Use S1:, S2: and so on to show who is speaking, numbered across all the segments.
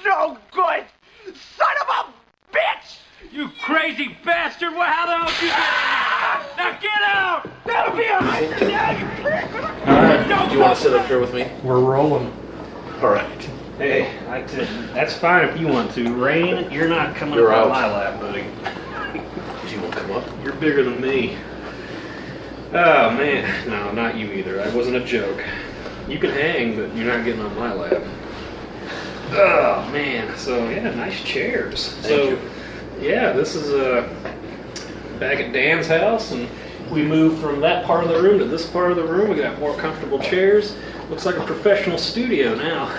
S1: no good! Son of a bitch!
S2: You crazy bastard! Well, how the hell did you get in here? Now get out!
S1: That'll be a now, you prick!
S3: Alright, do you want to sit up here with me?
S2: We're rolling.
S3: Alright.
S2: Hey, that's fine if you want to. Rain, you're not coming
S3: You're
S2: up
S3: out.
S2: on my lap, buddy.
S3: Do you want to come up?
S2: You're bigger than me. Oh, man. No, not you either. That wasn't a joke. You can hang, but you're not getting on my lap. Oh, man. So, yeah, nice chairs.
S3: Thank you.
S2: Yeah, this is back at Dan's house, and we moved from that part of the room to this part of the room. We got more comfortable chairs. Looks like a professional studio now.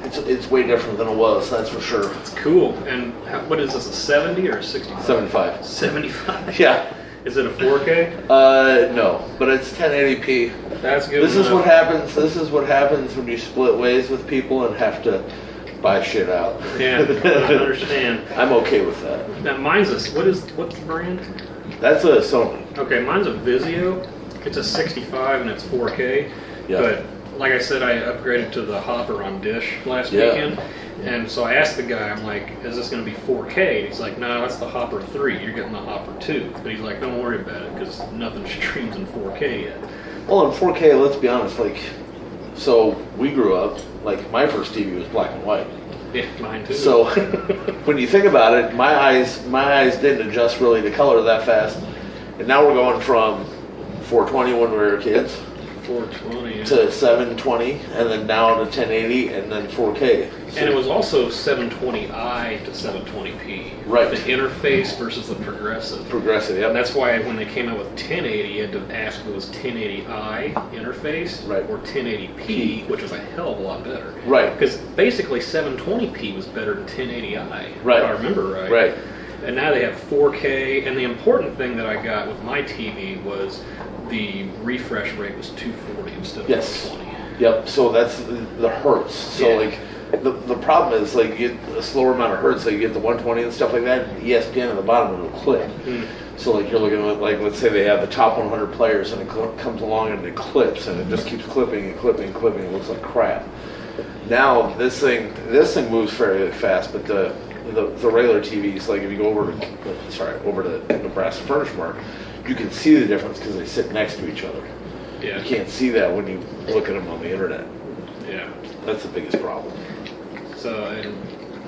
S3: It's way different than it was, that's for sure.
S2: It's cool. And what is this, a 70 or a 65?
S3: 75.
S2: 75?
S3: Yeah.
S2: Is it a 4K?
S3: No, but it's 1080p.
S2: That's good.
S3: This is what happens. This is what happens when you split ways with people and have to buy shit out.
S2: Yeah, I understand.
S3: I'm okay with that.
S2: Now mine's what's the brand?
S3: That's a Sony.
S2: Okay, mine's a Vizio. It's a 65 and it's 4K.
S3: Yeah.
S2: But like I said, I upgraded to the Hopper on Dish last weekend. And so I asked the guy, I'm like, is this going to be 4K? And he's like, no, that's the Hopper 3. You're getting the Hopper 2. But he's like, don't worry about it because nothing streams in 4K yet.
S3: Well, in 4K, let's be honest, so we grew up, my first TV was black and white.
S2: Yeah, mine too.
S3: So when you think about it, my eyes didn't adjust really to color that fast. And now we're going from 420 when we were kids
S2: 420
S3: to 720, and then down to 1080, and then 4K. So,
S2: and it was also 720i to 720p.
S3: Right.
S2: The interface versus the progressive.
S3: Progressive, yep.
S2: And that's why when they came out with 1080, you had to ask if it was 1080i interface
S3: Right.
S2: or 1080p, which was a hell of a lot better.
S3: Right.
S2: Because basically 720p was better than 1080i,
S3: Right.
S2: if I remember right.
S3: Right.
S2: And now they have 4K, and the important thing that I got with my TV was the refresh rate was 240 instead of 120.
S3: Yep. So that's the hertz. So
S2: Yeah.
S3: the problem is you get a slower amount of hertz, so you get the 120 and stuff like that. And ESPN at the bottom will clip. So you're looking at let's say they have the top 100 players, and it comes along and it clips, and it just keeps clipping and clipping and clipping. It looks like crap. Now this thing moves fairly fast, but the regular TVs, if you go over to Nebraska Furniture Mart, you can see the difference because they sit next to each other.
S2: Yeah.
S3: You can't see that when you look at them on the internet.
S2: Yeah.
S3: That's the biggest problem.
S2: So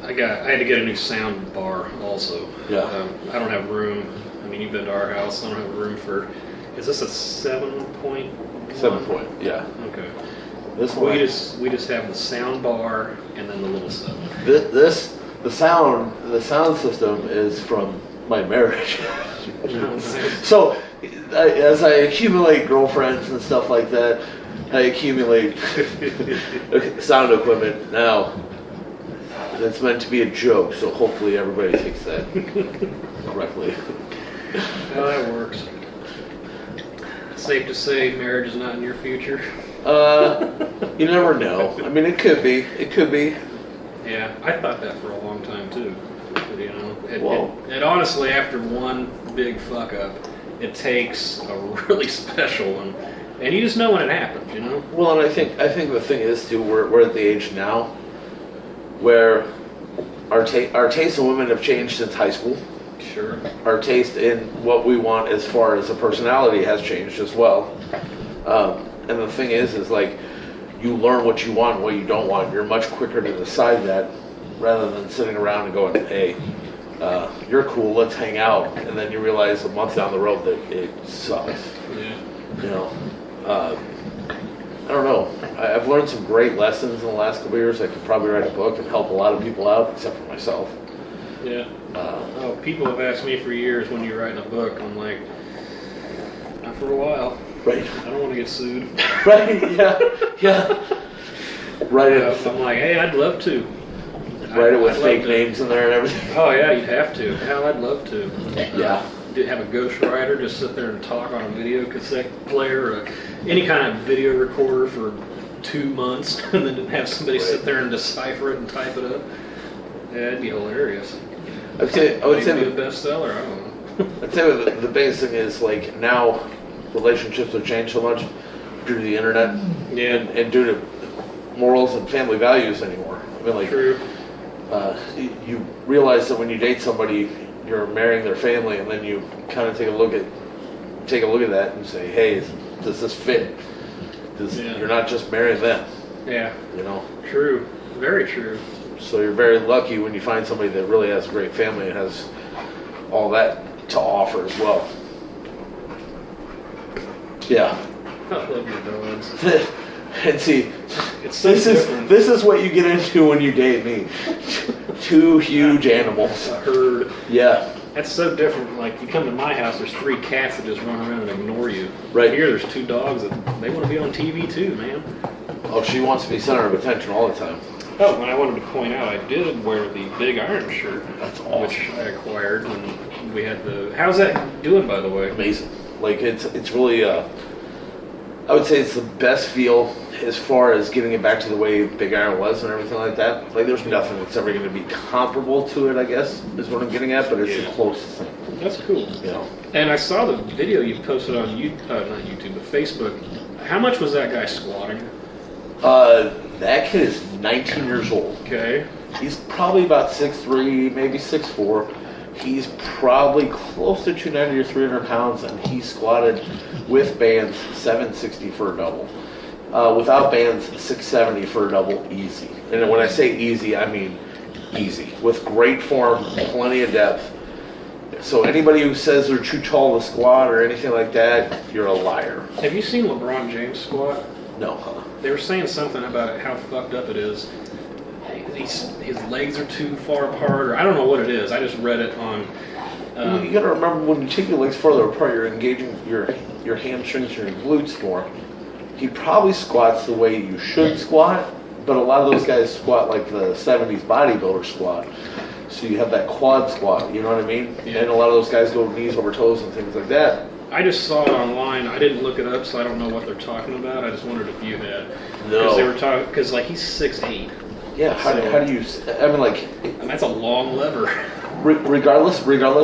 S2: I had to get a new sound bar also.
S3: Yeah.
S2: I don't have room. I mean, you've been to our house. I don't have room for. Is this a 7.1?
S3: 7 point. Yeah.
S2: Okay.
S3: This one.
S2: We just have the sound bar and then the little 7.
S3: The sound system is from my marriage. So, as I accumulate girlfriends and stuff like that, I accumulate sound equipment. Now, it's meant to be a joke, so hopefully everybody takes that correctly.
S2: Well, that works. Safe to say, marriage is not in your future.
S3: You never know. I mean, it could be. It could be.
S2: Yeah, I thought that for a long time too. You know,
S3: Well-
S2: it honestly, after one big fuck up, it takes a really special one, and you just know when it happens. You know.
S3: Well, and I think the thing is too, we're at the age now where our taste in women have changed since high school.
S2: Sure.
S3: Our taste in what we want as far as a personality has changed as well. And the thing is you learn what you want and what you don't want. You're much quicker to decide that rather than sitting around and going, hey, you're cool, let's hang out. And then you realize a month down the road that it sucks.
S2: Yeah.
S3: You know, I don't know. I've learned some great lessons in the last couple of years. I could probably write a book and help a lot of people out, except for myself.
S2: Yeah. People have asked me for years when you're writing a book. I'm like, not for a while.
S3: Right.
S2: I don't want to get sued.
S3: Right, yeah. Write it.
S2: I'm like, hey, I'd love to.
S3: Write it with
S2: I'd
S3: fake
S2: love to.
S3: names in there and everything.
S2: Oh yeah, you'd have to. Hell, I'd love to.
S3: Yeah.
S2: Have a ghostwriter just sit there and talk on a video cassette player or any kind of video recorder for 2 months, and then have somebody sit there and decipher it and type it up. Yeah, it'd be hilarious.
S3: I would say
S2: Maybe a bestseller. I don't know.
S3: I'd say the biggest thing is now relationships have changed so much due to the internet.
S2: Yeah.
S3: And due to morals and family values anymore. I mean, like,
S2: True.
S3: you realize that when you date somebody, you're marrying their family, and then you kind of take a look at that and say, hey, does this fit? You're not just marrying them.
S2: Yeah.
S3: You know.
S2: True. Very true.
S3: So you're very lucky when you find somebody that really has a great family and has all that to offer as well. Yeah.
S2: I love your dogs.
S3: And see,
S2: It's so different.
S3: This is what you get into when you date me. Two huge animals.
S2: A herd.
S3: Yeah.
S2: That's so different. Like, you come to my house, there's 3 cats that just run around and ignore you.
S3: Right.
S2: Here, there's 2 dogs that they want to be on TV too, man.
S3: Oh, she wants to be center of attention all the time.
S2: Oh, and I wanted to point out, I did wear the Big Iron shirt.
S3: That's awesome.
S2: Which I acquired when we had the... How's that doing, by the way?
S3: Amazing. Like, it's really, I would say it's the best feel as far as getting it back to the way Big Iron was and everything like that. Like, there's nothing that's ever going to be comparable to it, I guess, is what I'm getting at, but it's the closest thing.
S2: That's cool.
S3: You know?
S2: And I saw the video you posted on not YouTube, but Facebook. How much was that guy squatting?
S3: That kid is 19 years old.
S2: Okay.
S3: He's probably about 6'3", maybe 6'4". He's probably close to 290 or 300 pounds, and he squatted with bands 760 for a double. Without bands, 670 for a double, easy. And when I say easy, I mean easy. With great form, plenty of depth. So anybody who says they're too tall to squat or anything like that, you're a liar.
S2: Have you seen LeBron James squat?
S3: No.
S2: They were saying something about it, how fucked up it is. His legs are too far apart, or I don't know what it is. I just read it on...
S3: you got to remember, when you take your legs further apart, you're engaging your hamstrings and your glutes more. He probably squats the way you should squat, but a lot of those guys squat like the 70s bodybuilder squat. So you have that quad squat, you know what I mean?
S2: Yeah.
S3: And a lot of those guys go knees over toes and things like that.
S2: I just saw it online. I didn't look it up, so I don't know what they're talking about. I just wondered if you had.
S3: No.
S2: Because they were talking, because like he's 6'8".
S3: Yeah, how do you, I mean, like...
S2: And that's a long lever.
S3: Regardless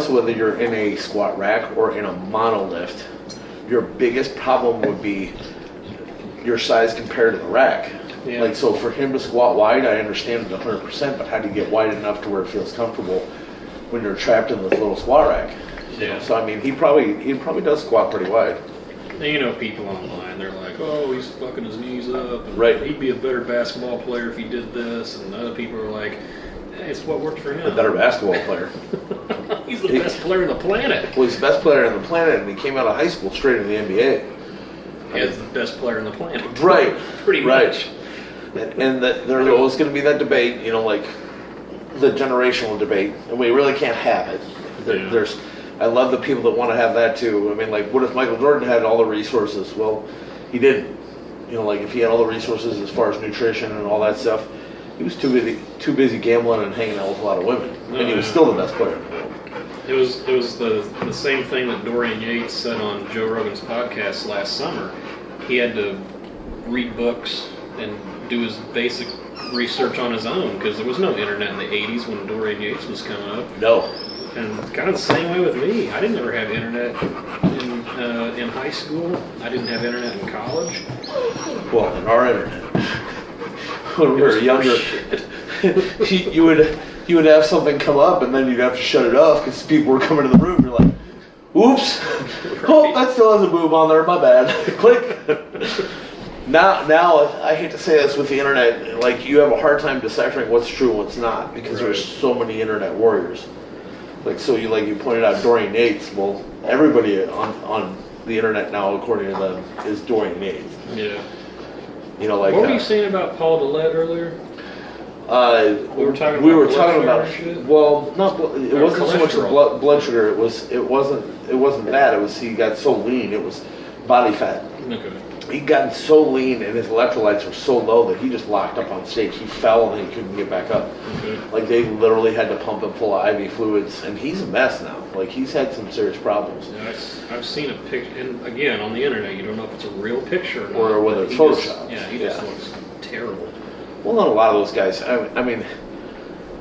S3: whether you're in a squat rack or in a monolift, your biggest problem would be your size compared to the rack.
S2: Yeah.
S3: Like, so for him to squat wide, I understand it 100%, but how do you get wide enough to where it feels comfortable when you're trapped in this little squat rack?
S2: Yeah.
S3: So I mean, he probably does squat pretty wide.
S2: And you know, people online, they're like, "Oh, he's fucking his knees up." And
S3: right.
S2: He'd be a better basketball player if he did this. And other people are like, hey, "It's what worked for him."
S3: A better basketball player.
S2: He's the best player on the planet.
S3: Well, he's the best player on the planet, and he came out of high school straight into the NBA.
S2: He's the best player on the planet.
S3: Right.
S2: Pretty much.
S3: And that there's always going to be that debate, you know, like the generational debate, and we really can't have it. There's, I love the people that want to have that too. I mean, like, what if Michael Jordan had all the resources? Well, he didn't. You know, like if he had all the resources as far as nutrition and all that stuff, he was too busy gambling and hanging out with a lot of women, and he was still the best player in the world.
S2: It was the same thing that Dorian Yates said on Joe Rogan's podcast last summer. He had to read books and do his basic research on his own because there was no internet in the 80s when Dorian Yates was coming up.
S3: No.
S2: And kind of the same way with me. I didn't ever have internet in high school. I didn't have internet in college.
S3: Well, in our internet, when we were younger, you would have something come up and then you'd have to shut it off because people were coming to the room. You're like, "Oops, oh, that still has a boob on there. My bad." Click. Now, I hate to say this with the internet, like you have a hard time deciphering what's true and what's not because there's so many internet warriors. Like you pointed out Dorian Yates. Well, everybody on the internet now, according to them, is Dorian Yates.
S2: Yeah.
S3: You know, like
S2: what were you saying about Paul Dillette earlier?
S3: We were talking about
S2: shit?
S3: Well, it wasn't so much
S2: cholesterol.
S3: blood sugar. It wasn't that. It was he got so lean. It was body fat.
S2: Okay.
S3: He'd gotten so lean and his electrolytes were so low that he just locked up on stage. He fell and then he couldn't get back up.
S2: Okay.
S3: Like they literally had to pump him full of IV fluids, and he's a mess now. Like he's had some serious problems.
S2: Yeah, I've seen a picture, and again on the internet, you don't know if it's a real picture or not.
S3: Or whether it's Photoshop.
S2: He just looks terrible.
S3: Well, not a lot of those guys. I mean,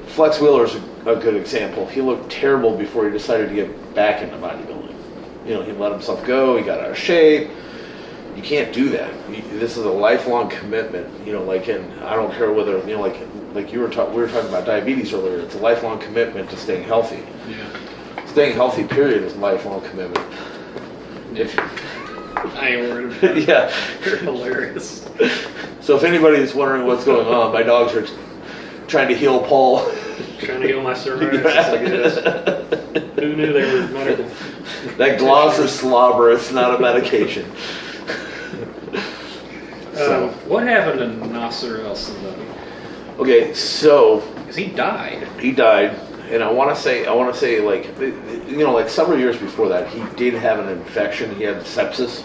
S3: Flex Wheeler's a good example. He looked terrible before he decided to get back into bodybuilding. You know, he let himself go. He got out of shape. You can't do that. This is a lifelong commitment, you know, like, and I don't care whether, you know, like we were talking about diabetes earlier. It's a lifelong commitment to staying healthy.
S2: Yeah.
S3: Staying healthy, period, is a lifelong commitment.
S2: I ain't worried about it.
S3: Yeah.
S2: You're hilarious.
S3: So if anybody's wondering what's going on, my dogs are trying to heal Paul.
S2: Trying to heal my psoriasis, I guess. Who knew they were medical?
S3: That gloss is slobber. It's not a medication. So.
S2: What happened to Nasser El-Sindani?
S3: Okay, so
S2: Because he died.
S3: he died, and I want to say, like, you know, like several years before that, he did have an infection. He had sepsis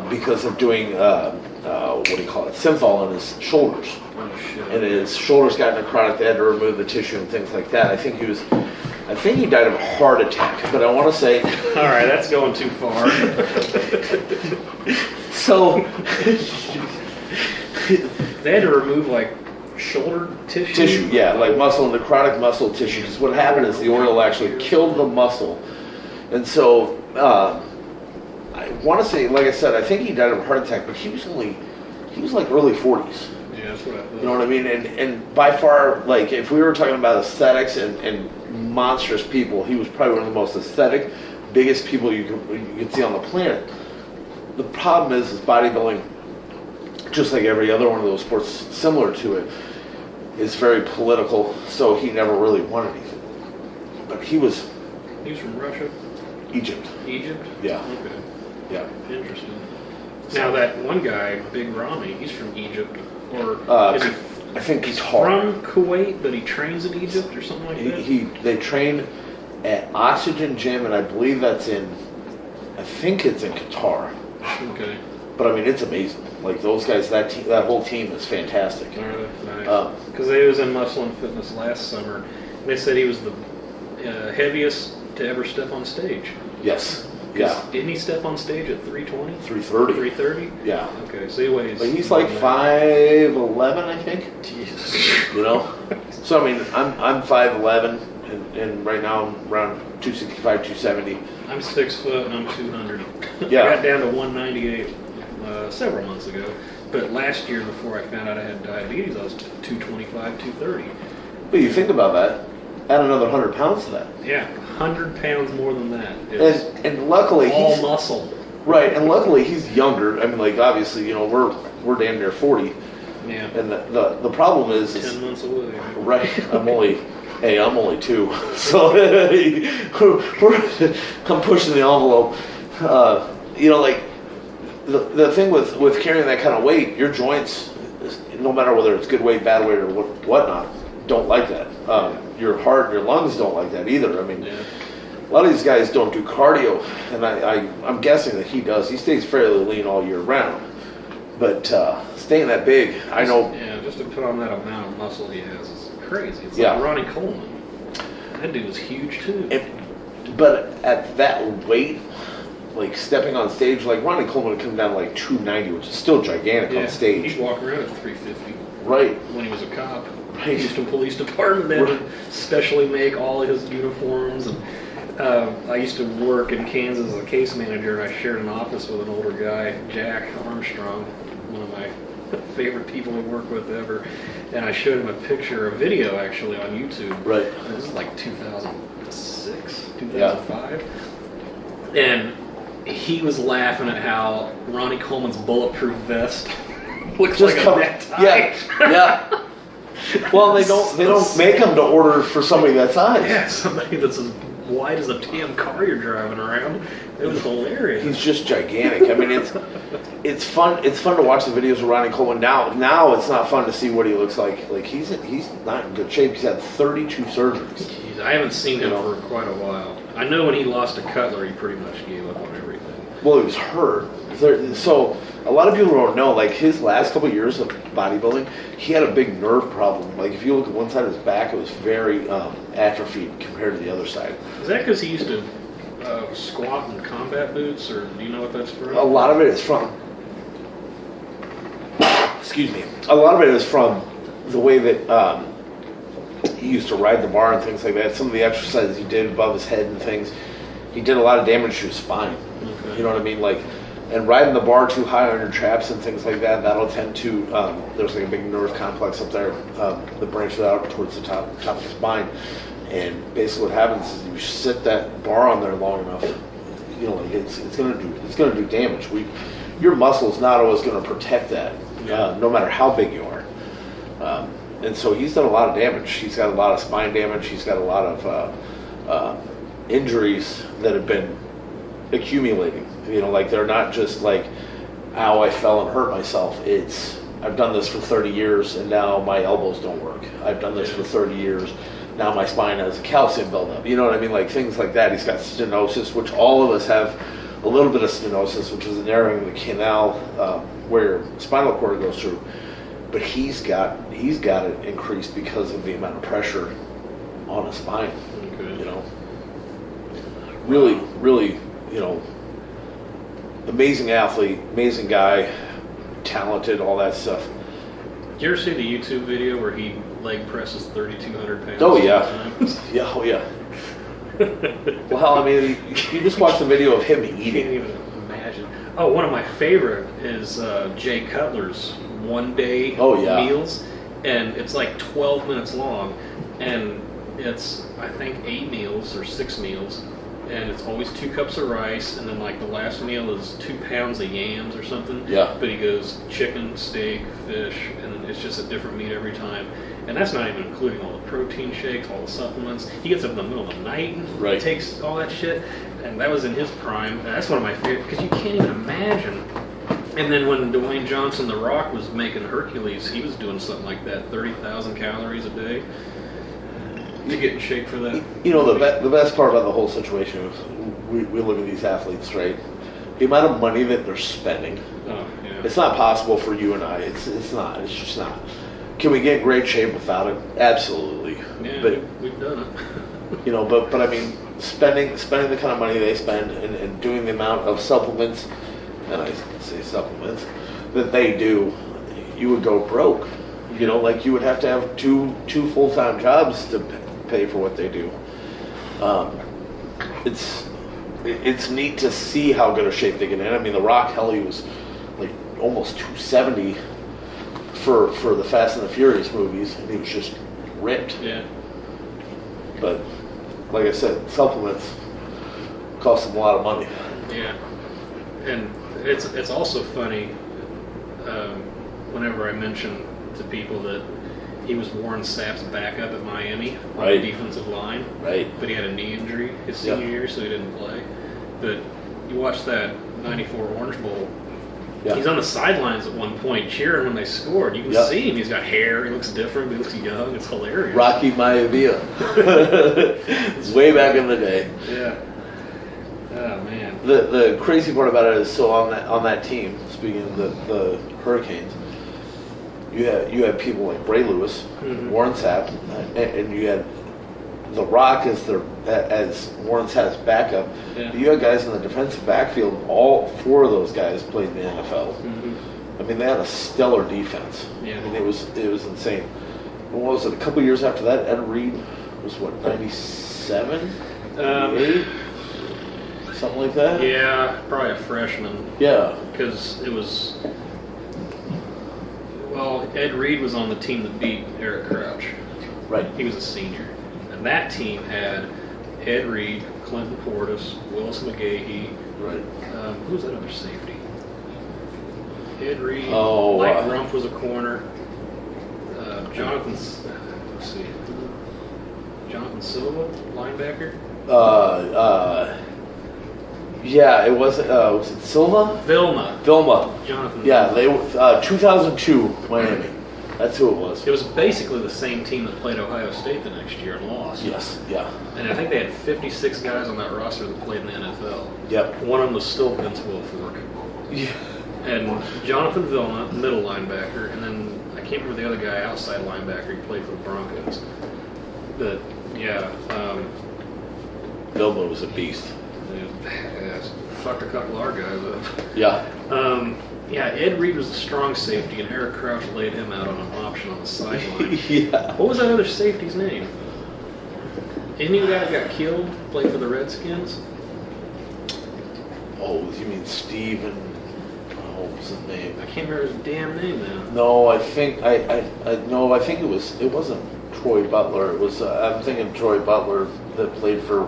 S3: because of doing what do you call it, synthol on his shoulders.
S2: Oh shit.
S3: And his shoulders got necrotic. They had to remove the tissue and things like that. I think he died of a heart attack. But I want to say,
S2: All right, that's going too far.
S3: so
S2: They had to remove like shoulder tissue.
S3: tissue, yeah, like necrotic muscle tissue. Because what happened is the oil actually killed the muscle, and so I want to say, like I said, I think he died of a heart attack. But he was like early 40s.
S2: Yeah, that's what I thought.
S3: You know what I mean? And by far, like, if we were talking about aesthetics and monstrous people, he was probably one of the most aesthetic, biggest people you could see on the planet. The problem is bodybuilding, just like every other one of those sports similar to it, is very political, so he never really won anything. But he was
S2: from Russia?
S3: Egypt.
S2: Egypt?
S3: Yeah.
S2: Okay.
S3: Yeah.
S2: Interesting. Now that one guy, Big Ronnie, he's from Egypt. Or is he
S3: I think
S2: he's
S3: Qatar.
S2: from Kuwait, but he trains in Egypt or something like that?
S3: They train at Oxygen Gym, and I believe it's in Qatar.
S2: Okay.
S3: But I mean, it's amazing. Like those guys, that whole team is fantastic.
S2: All right, nice. Because they was in Muscle and Fitness last summer, and they said he was the heaviest to ever step on stage.
S3: Yes. Yeah.
S2: Didn't he step on stage at 320?
S3: 330.
S2: 330?
S3: Yeah.
S2: Okay, so he weighs...
S3: But he's like 5'11", I think.
S2: Jesus.
S3: You know? So, I mean, I'm 5'11", and right now I'm around 265, 270.
S2: I'm 6 foot and I'm 200.
S3: Yeah.
S2: I got down to 198 several months ago. But last year, before I found out I had diabetes, I was 225, 230.
S3: But you think about that, add another 100 pounds to that.
S2: Yeah, 100 pounds more than that.
S3: And luckily
S2: all muscle.
S3: Right, and luckily he's younger. I mean, like, obviously, you know, we're damn near 40.
S2: Yeah.
S3: And the problem is
S2: 10 months away.
S3: Right, I'm only 2. So I'm pushing the envelope. You know, like, the thing with carrying that kind of weight, your joints, no matter whether it's good weight, bad weight, or whatnot, don't like that. Your heart, your lungs don't like that either. I mean, a lot of these guys don't do cardio, and I'm guessing that he does. He stays fairly lean all year round. But staying that big, I know.
S2: Yeah, just to put on that amount of muscle he has is crazy. It's
S3: Yeah.
S2: like Ronnie Coleman. That dude was huge too.
S3: But at that weight, like stepping on stage, like Ronnie Coleman would come down to like 290, which is still gigantic on stage.
S2: He'd walk around at 350.
S3: Right.
S2: When he was a cop.
S3: Right.
S2: Houston Police Department, they had to specially make all of his uniforms. And I used to work in Kansas as a case manager, and I shared an office with an older guy, Jack Armstrong, one of my favorite people to work with ever. And I showed him a video actually on YouTube.
S3: Right.
S2: And this is like 2006, 2005. And he was laughing at how Ronnie Coleman's bulletproof vest looks like a necktie.
S3: Yeah. Well, they don't make them to order for somebody that size.
S2: Yeah, somebody that's as wide as a damn car you're driving around. It was hilarious.
S3: He's just gigantic. I mean, it's fun. It's fun to watch the videos of Ronnie Coleman now. It's not fun to see what he looks like. Like he's not in good shape. He's had 32 surgeries.
S2: Jeez, I haven't seen him for quite a while. I know when he lost to Cutler, he pretty much gave up on everything.
S3: Well, he was hurt. So a lot of people don't know, like his last couple of years of bodybuilding, he had a big nerve problem. Like if you look at one side of his back, it was very atrophied compared to the other side.
S2: Is that because he used to squat in combat boots, or do you know what that's from?
S3: A lot of it is from, excuse me, a lot of it is from the way that he used to ride the bar and things like that. Some of the exercises he did above his head and things, he did a lot of damage to his spine.
S2: Okay.
S3: You know what I mean? Like And riding the bar too high on your traps and things like that, that'll tend to, there's like a big nerve complex up there that branches out towards the top of the spine. And basically what happens is you sit that bar on there long enough, you know, like it's gonna do damage. Your muscle's not always gonna protect that, no matter how big you are. And so he's done a lot of damage. He's got a lot of spine damage. He's got a lot of injuries that have been accumulating. You know, like they're not just like, ow, I fell and hurt myself. It's, I've done this for 30 years and now my elbows don't work. I've done this for 30 years. Now my spine has a calcium buildup. You know what I mean? Like things like that. He's got stenosis, which all of us have a little bit of stenosis, which is a narrowing of the canal where your spinal cord goes through. But he's got it increased because of the amount of pressure on his spine. Okay. You know, really, you know, amazing athlete, amazing guy, talented, all that stuff.
S2: Did you ever see the YouTube video where he leg presses 3,200 pounds?
S3: Oh yeah, yeah, oh yeah. Well, I mean, you just watch the video of him eating.
S2: You can't even imagine. Oh, one of my favorite is Jay Cutler's one-day meals, and it's like 12 minutes long, and it's, I think, 8 meals or 6 meals, and it's always 2 cups of rice, and then like the last meal is 2 pounds of yams or something. Yeah. But he goes chicken, steak, fish, and it's just a different meat every time. And that's not even including all the protein shakes, all the supplements. He gets up in the middle of the night and takes all that shit. And that was in his prime. And that's one of my favorite, because you can't even imagine. And then when Dwayne Johnson, The Rock, was making Hercules, he was doing something like that, 30,000 calories a day. To get in shape for that. You know,
S3: the best part about the whole situation is we look at these athletes, right? The amount of money that they're spending. Oh, yeah. It's not possible for you and I. It's not. It's just not. Can we get in great shape without it? Absolutely.
S2: Yeah, but we've done it.
S3: You know, but I mean, spending the kind of money they spend and doing the amount of supplements, and I say supplements, that they do, you would go broke. You know, like you would have to have two full-time jobs to pay for what they do. It's neat to see how good a shape they get in. I mean, The Rock, hell, he was like almost 270 for the Fast and the Furious movies, and he was just ripped. Yeah. But like I said, supplements cost them a lot of money.
S2: Yeah. And it's also funny whenever I mention to people that he was Warren Sapp's backup at Miami on the defensive line. Right. But he had a knee injury his senior year, so he didn't play. But you watch that 94 Orange Bowl. Yeah. He's on the sidelines at one point cheering when they scored. You can see him. He's got hair. He looks different. He looks young. It's hilarious.
S3: Rocky Maivia. It's way back in the day.
S2: Yeah. Oh, man.
S3: The crazy part about it is, so on that team, speaking of the Hurricanes, you had people like Bray Lewis, Warren Sapp, and you had The Rock as Warren Sapp's backup. Yeah. You had guys in the defensive backfield. All 4 of those guys played in the NFL. I mean, they had a stellar defense. Yeah. I mean, it was insane. What was it? A couple years after that, Ed Reed was what, 97, 98, something like that.
S2: Yeah, probably a freshman.
S3: Yeah,
S2: because it was. Well, Ed Reed was on the team that beat Eric Crouch.
S3: Right.
S2: He was a senior. And that team had Ed Reed, Clinton Portis, Willis McGahee. Right. Who was that other safety? Ed Reed. Oh, Mike Rumpf was a corner. Jonathan Silva, linebacker.
S3: Yeah, it was it Silva?
S2: Vilma. Jonathan.
S3: Yeah, they 2002 Miami. That's who it was.
S2: It was basically the same team that played Ohio State the next year and lost.
S3: Yes, yeah.
S2: And I think they had 56 guys on that roster that played in the NFL.
S3: Yep.
S2: One of them was still Vince Wilfork.
S3: Yeah.
S2: And Jonathan Vilma, middle linebacker, and then I can't remember the other guy, outside linebacker. He played for the Broncos. But yeah,
S3: Vilma was a beast.
S2: Yeah, fucked a couple of our guys up.
S3: Yeah.
S2: Yeah, Ed Reed was the strong safety, and Eric Crouch laid him out on an option on the sideline.
S3: Yeah.
S2: What was that other safety's name? Isn't he the guy that got killed, played for the Redskins?
S3: Oh, you mean Steve and... what was his name?
S2: I can't remember his damn name now.
S3: No, I think I think it wasn't Troy Butler. It was I'm thinking Troy Butler that played for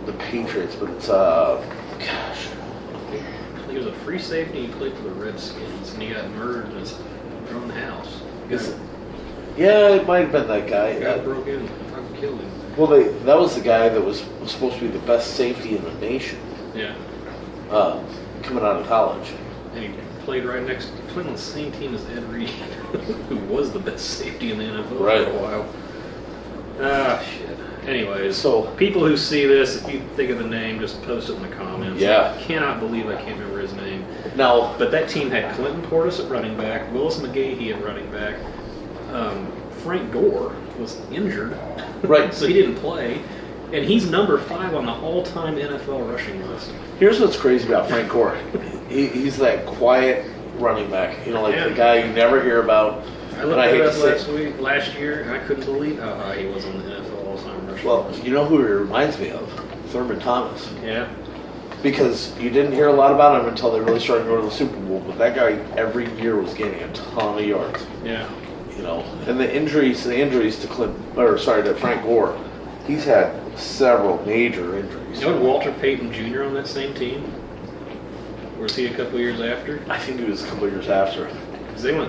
S3: the Patriots, but it's gosh.
S2: He was a free safety. He played for the Redskins, and he got murdered in his own house.
S3: Yeah, it might have been that guy.
S2: The guy broke in and fucking killed him.
S3: Well, that was the guy that was supposed to be the best safety in the nation.
S2: Yeah.
S3: Coming out of college.
S2: And he played on the same team as Ed Reed, who was the best safety in the NFL for a while. Ah, shit. Anyways, so people who see this, if you think of the name, just post it in the comments.
S3: Yeah.
S2: I cannot believe I can't remember his name.
S3: No.
S2: But that team had Clinton Portis at running back, Willis McGahee at running back. Frank Gore was injured,
S3: right?
S2: So he didn't play, and he's number 5 on the all-time NFL rushing list.
S3: Here's what's crazy about Frank Gore. He's that quiet running back, the guy you never hear about.
S2: I looked at that last year, and I couldn't believe how high he was on the NFL all-time rushing list.
S3: You know who he reminds me of? Thurman Thomas.
S2: Yeah.
S3: Because you didn't hear a lot about him until they really started going to the Super Bowl, but that guy every year was getting a ton of yards.
S2: Yeah.
S3: And the injuries to Frank Gore, he's had several major injuries.
S2: Walter Payton Jr. on that same team? Or was he a couple years after?
S3: I think he was a couple years after.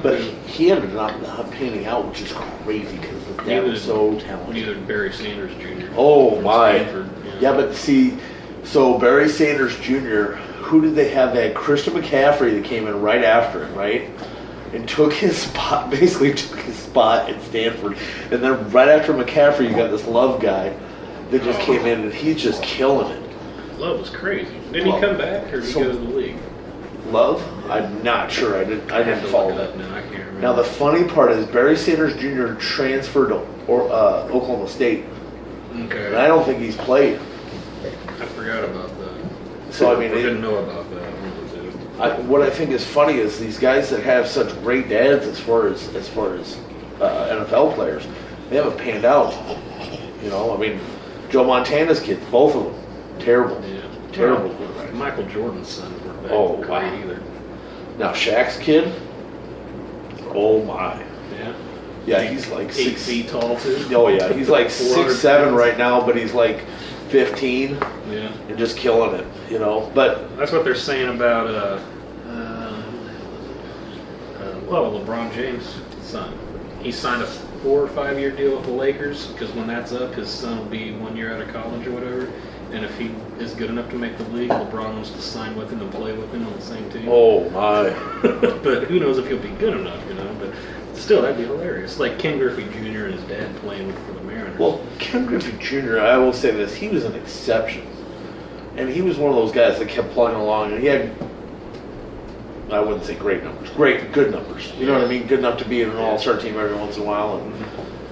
S2: But
S3: he ended up not panning out, which is crazy because the guy was so talented.
S2: Neither Barry Sanders Jr.
S3: Oh my!
S2: Stanford,
S3: yeah, but see, so Barry Sanders Jr. Who did they have? They had Christian McCaffrey that came in right after him, right? And took his spot at Stanford. And then right after McCaffrey, you got this Love guy that just came in, and he's just killing it.
S2: Love was crazy. Didn't he come back, or did he go to the league?
S3: Love? I'm not sure. I didn't follow that.
S2: Now, I can't remember.
S3: Now, the funny part is Barry Sanders Jr. transferred to Oklahoma State.
S2: Okay.
S3: And I don't think he's played.
S2: I forgot about that.
S3: So, I
S2: didn't know about that.
S3: What I think is funny is these guys that have such great dads as far as NFL players, they haven't panned out. Joe Montana's kids, both of them, terrible, terrible.
S2: Well, Michael Jordan's son weren't that great either.
S3: Now Shaq's kid, oh my, yeah, he's like
S2: 8 feet tall too.
S3: Oh yeah, he's like 6'7" right now, but he's like 15, and just killing it, But
S2: that's what they're saying about LeBron James' son. He signed a 4 or 5 year deal with the Lakers because when that's up, his son will be 1 year out of college or whatever. And if he is good enough to make the league, LeBron wants to sign with him and play with him on the same team.
S3: Oh my!
S2: But who knows if he'll be good enough, But still, that'd be hilarious. Like Ken Griffey Jr. and his dad playing for the Mariners.
S3: Well, Ken Griffey Jr., I will say this, he was an exception. And he was one of those guys that kept plugging along, and he had, I wouldn't say great numbers, good numbers. You know what I mean? Good enough to be in an all-star team every once in a while. And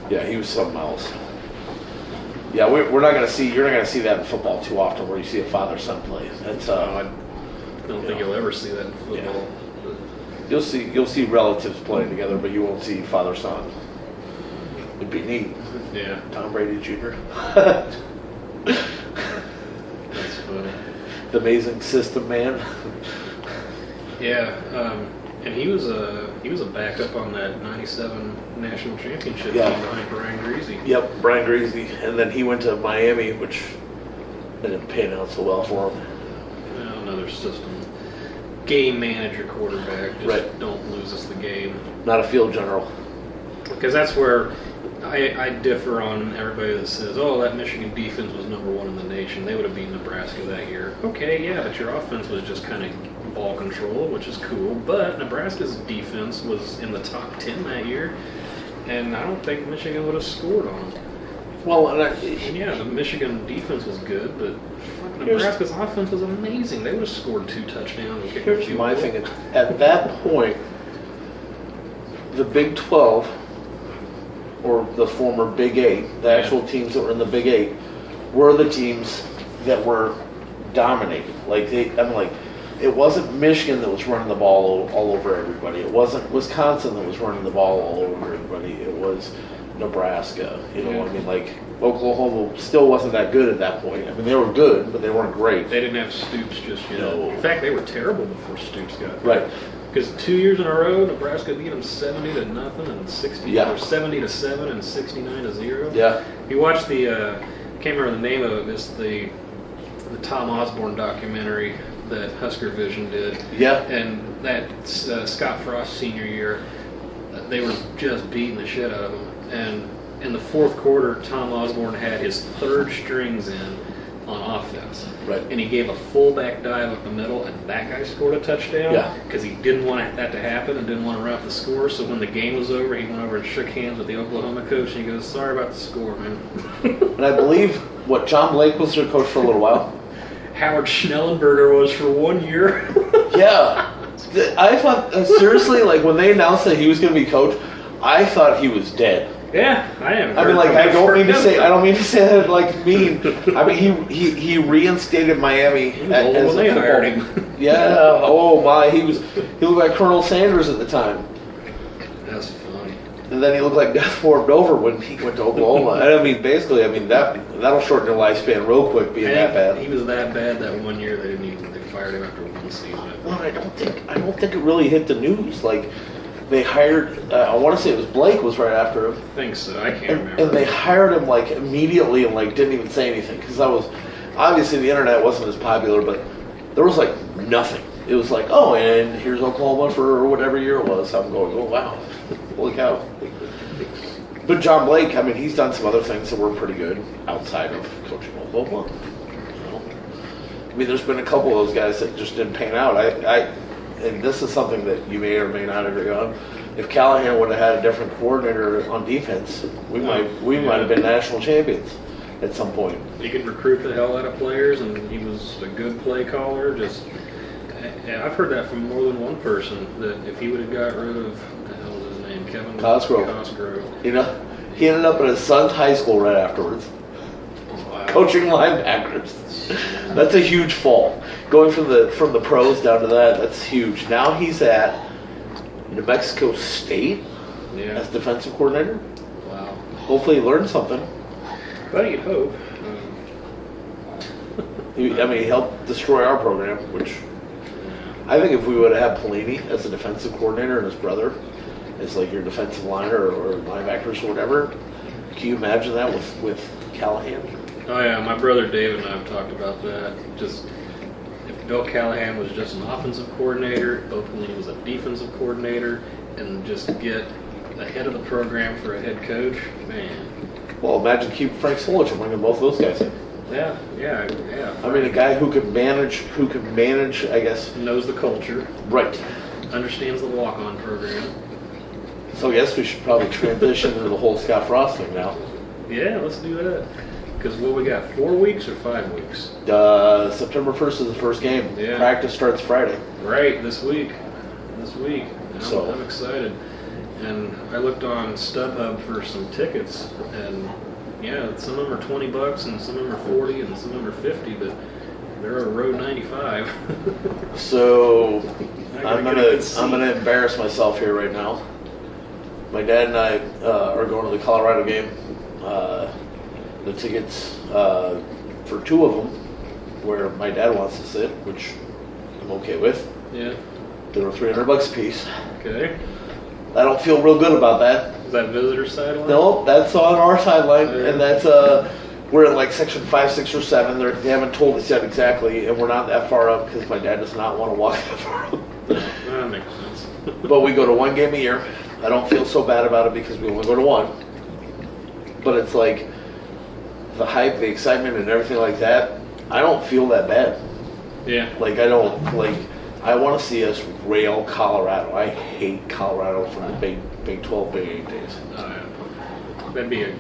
S3: yeah, he was something else. Yeah, you're not going to see that in football too often where you see a father-son play. That's
S2: I don't think you'll ever see that in football.
S3: Yeah. You'll see relatives playing together, but you won't see father-son. It'd be neat.
S2: Yeah.
S3: Tom Brady Jr.
S2: That's funny.
S3: The amazing system man.
S2: Yeah, and he was a backup on that '97 national championship team behind Brian Greasy.
S3: Yep, Brian Greasy, and then he went to Miami, which didn't pan out so well for him.
S2: Well, another system. Game manager quarterback. Just don't lose us the game.
S3: Not a field general.
S2: Because that's where I differ on everybody that says, oh, that Michigan defense was number 1 in the nation. They would have beaten Nebraska that year. Okay, yeah, but your offense was just kind of ball control, which is cool. But Nebraska's defense was in the top 10 that year, and I don't think Michigan would have scored on them.
S3: Well,
S2: the Michigan defense was good, but Nebraska's offense was amazing. They would have scored 2 touchdowns. And kicked a
S3: here's
S2: field
S3: my
S2: goal.
S3: thing. At that point, the Big 12, or the former Big 8, the actual teams that were in the Big 8, were the teams that were dominating. It wasn't Michigan that was running the ball all over everybody. It wasn't Wisconsin that was running the ball all over everybody. It was Nebraska. Oklahoma still wasn't that good at that point. I mean, they were good, but they weren't great.
S2: They didn't have Stoops just yet.
S3: No.
S2: In fact, they were terrible before Stoops got there.
S3: Right.
S2: Because 2 years in a row, Nebraska beat them 70-0 and 60, or 70-7 and 69-0.
S3: Yeah.
S2: You watch the, can't remember the name of it. It's the Tom Osborne documentary that Husker Vision did.
S3: Yeah.
S2: And that Scott Frost senior year, they were just beating the shit out of them. And in the fourth quarter, Tom Osborne had his third strings in on offense.
S3: Right.
S2: And he gave a fullback dive up the middle, and that guy scored a touchdown.
S3: Yeah.
S2: Because he didn't want that to happen and didn't want to run up the score. So when the game was over, he went over and shook hands with the Oklahoma coach, and he goes, "Sorry about the score, man."
S3: And I believe, John Blake was their coach for a little while?
S2: Howard Schnellenberger was for 1 year.
S3: Yeah. I thought, seriously, like when they announced that he was going to be coach, I thought he was dead.
S2: Yeah, I am.
S3: I mean, like, I don't mean to say that like mean. I mean, he reinstated Miami as
S2: when they hired him.
S3: Yeah. Oh my, he looked like Colonel Sanders at the time.
S2: That's funny.
S3: And then he looked like Death warmed over when he went to Oklahoma. And I mean, basically, that'll shorten your lifespan real quick being that bad.
S2: He was that bad that 1 year they fired him after one season.
S3: Well, I don't think it really hit the news. Like, they hired, I want to say it was Blake was right after him.
S2: I think so. I can't remember.
S3: And they hired him like immediately and like didn't even say anything because that was obviously the internet wasn't as popular, but there was like nothing. It was like, oh, and here's Oklahoma for whatever year it was. I'm going, oh wow, holy cow. But John Blake, I mean, he's done some other things that were pretty good outside of coaching Oklahoma. I mean, there's been a couple of those guys that just didn't pan out. And this is something that you may or may not agree on. If Callahan would have had a different coordinator on defense, we might have been national champions at some point.
S2: He could recruit the hell out of players, and he was a good play caller. And I've heard that from more than one person that if he would have got rid of what the hell was his name, Kevin Cosgrove.
S3: You know, he ended up at his son's high school right afterwards, coaching linebackers. That's a huge fall. Going from the pros down to that's huge. Now he's at New Mexico State as defensive coordinator.
S2: Wow.
S3: Hopefully he learned something.
S2: Well, you'd hope.
S3: He helped destroy our program, which I think if we would have had Pelini as a defensive coordinator and his brother as like your defensive liner or linebackers or whatever, can you imagine that with Callahan?
S2: Oh yeah, my brother David and I have talked about that. Just if Bill Callahan was just an offensive coordinator, Bill Pelini was a defensive coordinator, and just get ahead of the program for a head coach, man.
S3: Well, imagine keeping Frank Solich and bringing both those guys in.
S2: Yeah.
S3: I mean, a guy who can manage, I guess.
S2: Knows the culture.
S3: Right.
S2: Understands the walk-on program.
S3: So I guess we should probably transition into the whole Scott Frost thing now.
S2: Yeah, let's do that. Because what we got, 4 weeks or 5 weeks?
S3: September 1st is the first game.
S2: Yeah.
S3: Practice starts Friday.
S2: Right, this week.
S3: So
S2: I'm excited. And I looked on StubHub for some tickets, and yeah, some of them are $20, and some of them are 40, and some of them are 50, but they're a road 95.
S3: So I'm gonna embarrass myself here right now. My dad and I are going to the Colorado game. The tickets for 2 of them, where my dad wants to sit, which I'm okay with.
S2: Yeah.
S3: They were $300 a piece.
S2: Okay.
S3: I don't feel real good about that.
S2: Is that visitor sideline?
S3: No, that's on our sideline, and that's we're in like section 5, 6, or 7. They haven't told us yet exactly, and we're not that far up because my dad does not want to walk that far up.
S2: That makes sense.
S3: But we go to 1 game a year. I don't feel so bad about it because we only go to 1. But it's like the hype, the excitement, and everything like that. I don't feel that bad.
S2: Yeah.
S3: Like I want to see us rail Colorado. I hate Colorado from the Big 12, Big 8 days.
S2: Oh, yeah. That'd be a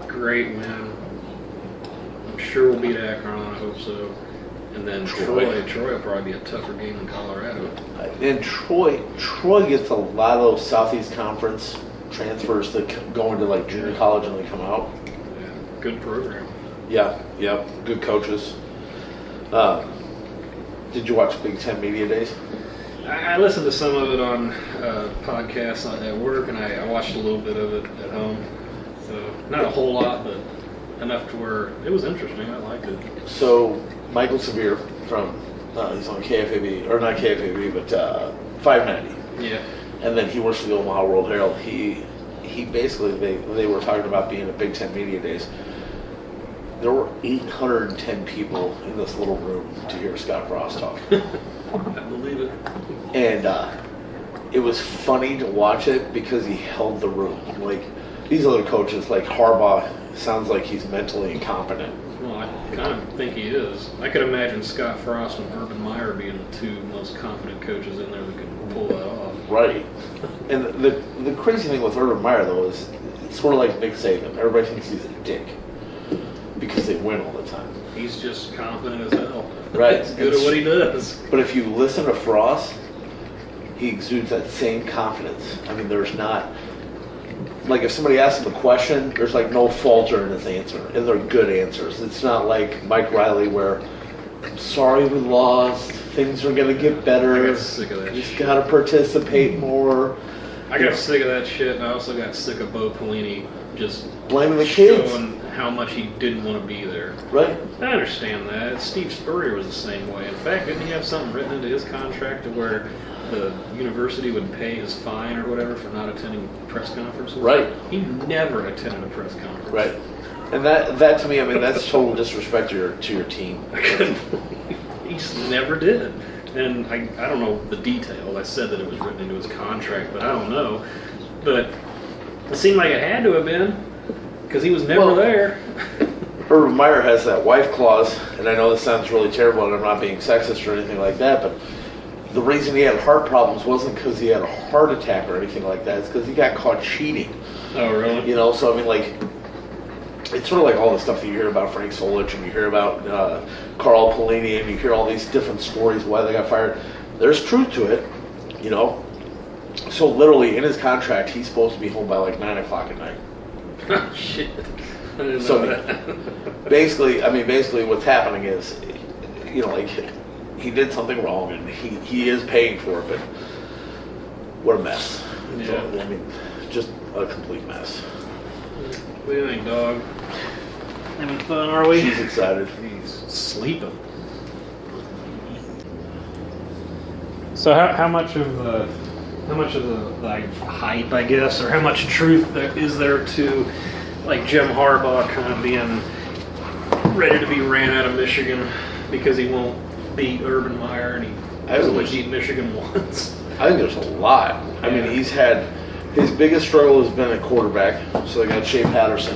S2: great win. I'm sure we'll beat Akron. I hope so. And then Troy will probably be a tougher game than Colorado.
S3: And Troy gets a lot of those Southeast Conference transfers that go into like junior college and they come out.
S2: Yeah, good program.
S3: Yeah, good coaches. Did you watch Big Ten Media Days?
S2: I listened to some of it on podcasts at work, and I watched a little bit of it at home. So not a whole lot, but enough to where it was interesting. I liked it.
S3: So Michael Severe from he's on KFAB, or not KFAB, but 590.
S2: Yeah.
S3: And then he works for the Omaha World Herald. He basically, they were talking about being at Big Ten Media Days. There were 810 people in this little room to hear Scott Frost talk.
S2: I believe it.
S3: And it was funny to watch it because he held the room. Like, these other coaches, like Harbaugh, sounds like he's mentally incompetent.
S2: Well, I kind of think he is. I could imagine Scott Frost and Urban Meyer being the two most confident coaches in there that could pull that off.
S3: Right. And the crazy thing with Urban Meyer, though, is it's sort of like Nick Saban. Everybody thinks he's a dick because they win all the time.
S2: He's just confident as hell.
S3: Right.
S2: He's good at what he does.
S3: But if you listen to Frost, he exudes that same confidence. I mean, there's not... Like, if somebody asks him a question, there's, like, no falter in his answer. And they're good answers. It's not like Mike Riley where, I'm sorry we lost, things are going to get better.
S2: I got sick of that
S3: You
S2: shit.
S3: just got to participate more.
S2: I got sick of that shit, and I also got sick of Bo Pelini just
S3: Blaming the kids.
S2: showing how much he didn't want to be there.
S3: Right?
S2: I understand that. Steve Spurrier was the same way. In fact, didn't he have something written into his contract to where the university would pay his fine or whatever for not attending press conferences?
S3: Right.
S2: He never attended a press conference.
S3: Right. And that to me, I mean, that's total disrespect to your team.
S2: I couldn't believe he just never did. And I don't know the details. I said that it was written into his contract, but I don't know. But it seemed like it had to have been because he was never there.
S3: Urban Meyer has that wife clause, and I know this sounds really terrible, and I'm not being sexist or anything like that, but the reason he had heart problems wasn't because he had a heart attack or anything like that. It's because he got caught cheating.
S2: Oh, really?
S3: You know, so I mean, like, it's sort of like all the stuff that you hear about Frank Solich, and you hear about Carl Pelini, and you hear all these different stories why they got fired. There's truth to it, you know. So literally, in his contract, he's supposed to be home by like 9 o'clock at night.
S2: Oh, shit. I didn't know
S3: So
S2: that.
S3: basically, what's happening is, you know, like, he did something wrong, and he is paying for it, but what a mess.
S2: Yeah.
S3: So, I mean, just a complete mess.
S2: What do you think, dog? Having fun, are we?
S3: She's excited.
S2: He's sleeping. So how much of the like hype, I guess, or how much truth is there to like Jim Harbaugh kind of being ready to be ran out of Michigan because he won't beat Urban Meyer and he only beat Michigan once?
S3: I think there's a lot. I mean, he's had his biggest struggle has been at quarterback. So they got Shea Patterson,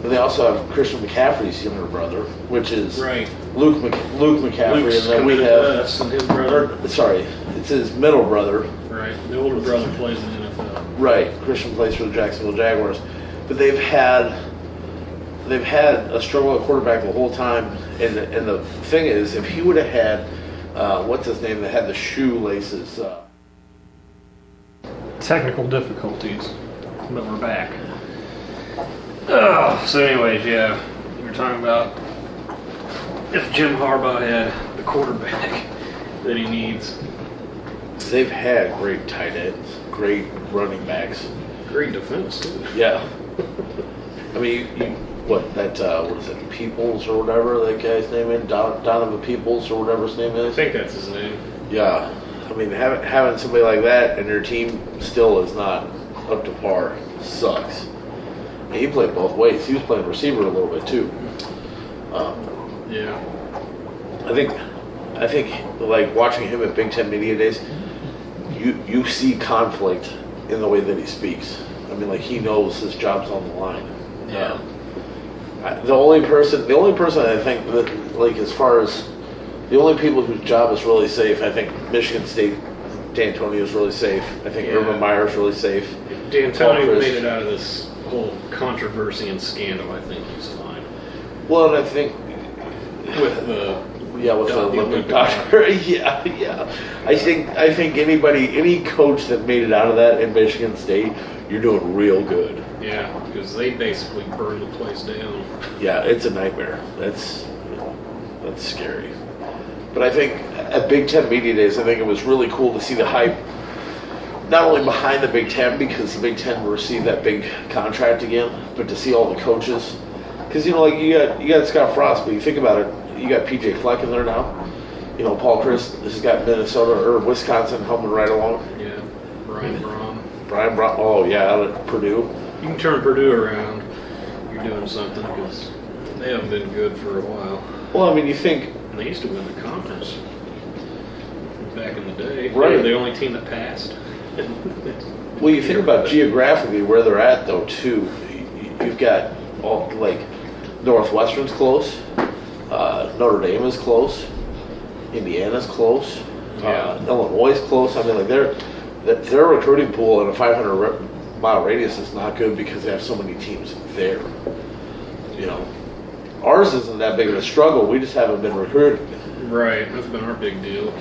S3: and they also have Christian McCaffrey's younger brother, which is
S2: Right.
S3: Luke McCaffrey,
S2: Luke's
S3: and then we
S2: committed
S3: have
S2: to us and his brother.
S3: sorry, it's his middle brother.
S2: Right. The older brother plays in the NFL.
S3: Right, Christian plays for the Jacksonville Jaguars, but they've had a struggle at quarterback the whole time. And the thing is, if he would have had what's his name that had the shoelaces.
S2: Technical difficulties, but we're back. So anyways, yeah, you were talking about if Jim Harbaugh had the quarterback that he needs.
S3: They've had great tight ends, great running backs.
S2: Great defense, too.
S3: Yeah. I mean, what is it, Peoples or whatever that guy's name is? Donovan Peoples or whatever his name
S2: I
S3: is?
S2: think that's his name.
S3: Yeah. I mean, having somebody like that and your team still is not up to par sucks. And he played both ways. He was playing receiver a little bit too.
S2: Yeah.
S3: I think like watching him at Big Ten Media Days, you see conflict in the way that he speaks. I mean, like, he knows his job's on the line.
S2: Yeah.
S3: The only person I think that, like, as far as the only people whose job is really safe, I think Michigan State, D'Antonio is really safe. I think Urban Meyer is really safe.
S2: If D'Antonio made it out of this whole controversy and scandal, I think he's fine.
S3: Well, and I think
S2: with the
S3: Olympic doctor. yeah. I think any coach that made it out of that in Michigan State, you're doing real good.
S2: Yeah, because they basically burned the place down.
S3: Yeah, it's a nightmare. That's scary. But I think at Big Ten Media Days, I think it was really cool to see the hype, not only behind the Big Ten, because the Big Ten received that big contract again, but to see all the coaches. Because Because like you got Scott Frost, but you think about it, you got PJ Fleck in there now. Paul Chris has got Minnesota or Wisconsin helping right along.
S2: Yeah, Brian
S3: Braun. Oh yeah, out at Purdue.
S2: You can turn Purdue around. You're doing something because they haven't been good for a while.
S3: Well, I mean, you think
S2: and they used to win the conference back in the day.
S3: Right.
S2: They were the only team that passed.
S3: Well, you think about geographically where they're at, though, too. You've got all like Northwestern's close, Notre Dame is close, Indiana's close, Illinois is close. I mean, like their recruiting pool in a 500-mile radius is not good because they have so many teams there. Ours isn't that big of a struggle. We just haven't been recruiting.
S2: Right, that's been our big deal.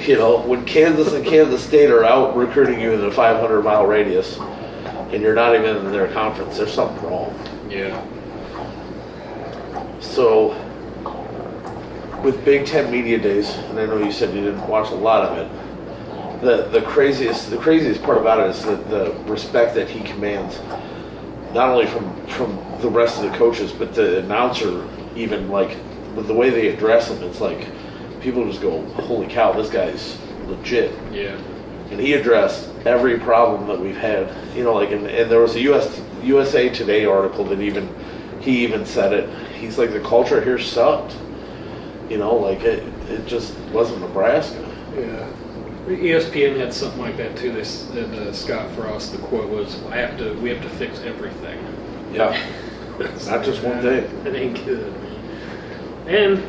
S3: When Kansas and Kansas State are out recruiting you in a 500-mile radius, and you're not even in their conference, there's something wrong.
S2: Yeah.
S3: So, with Big Ten Media Days, and I know you said you didn't watch a lot of it, the craziest part about it is the respect that he commands, not only from the rest of the coaches, but the announcer, even like with the way they address him. It's like people just go, "Holy cow, this guy's legit."
S2: Yeah.
S3: And he addressed every problem that we've had. And there was a USA Today article that he even said it. He's like, the culture here sucked. It just wasn't Nebraska.
S2: Yeah. ESPN had something like that too. Scott Frost, the quote was, "We have to fix everything."
S3: Yeah. Not just one thing.
S2: It ain't good. And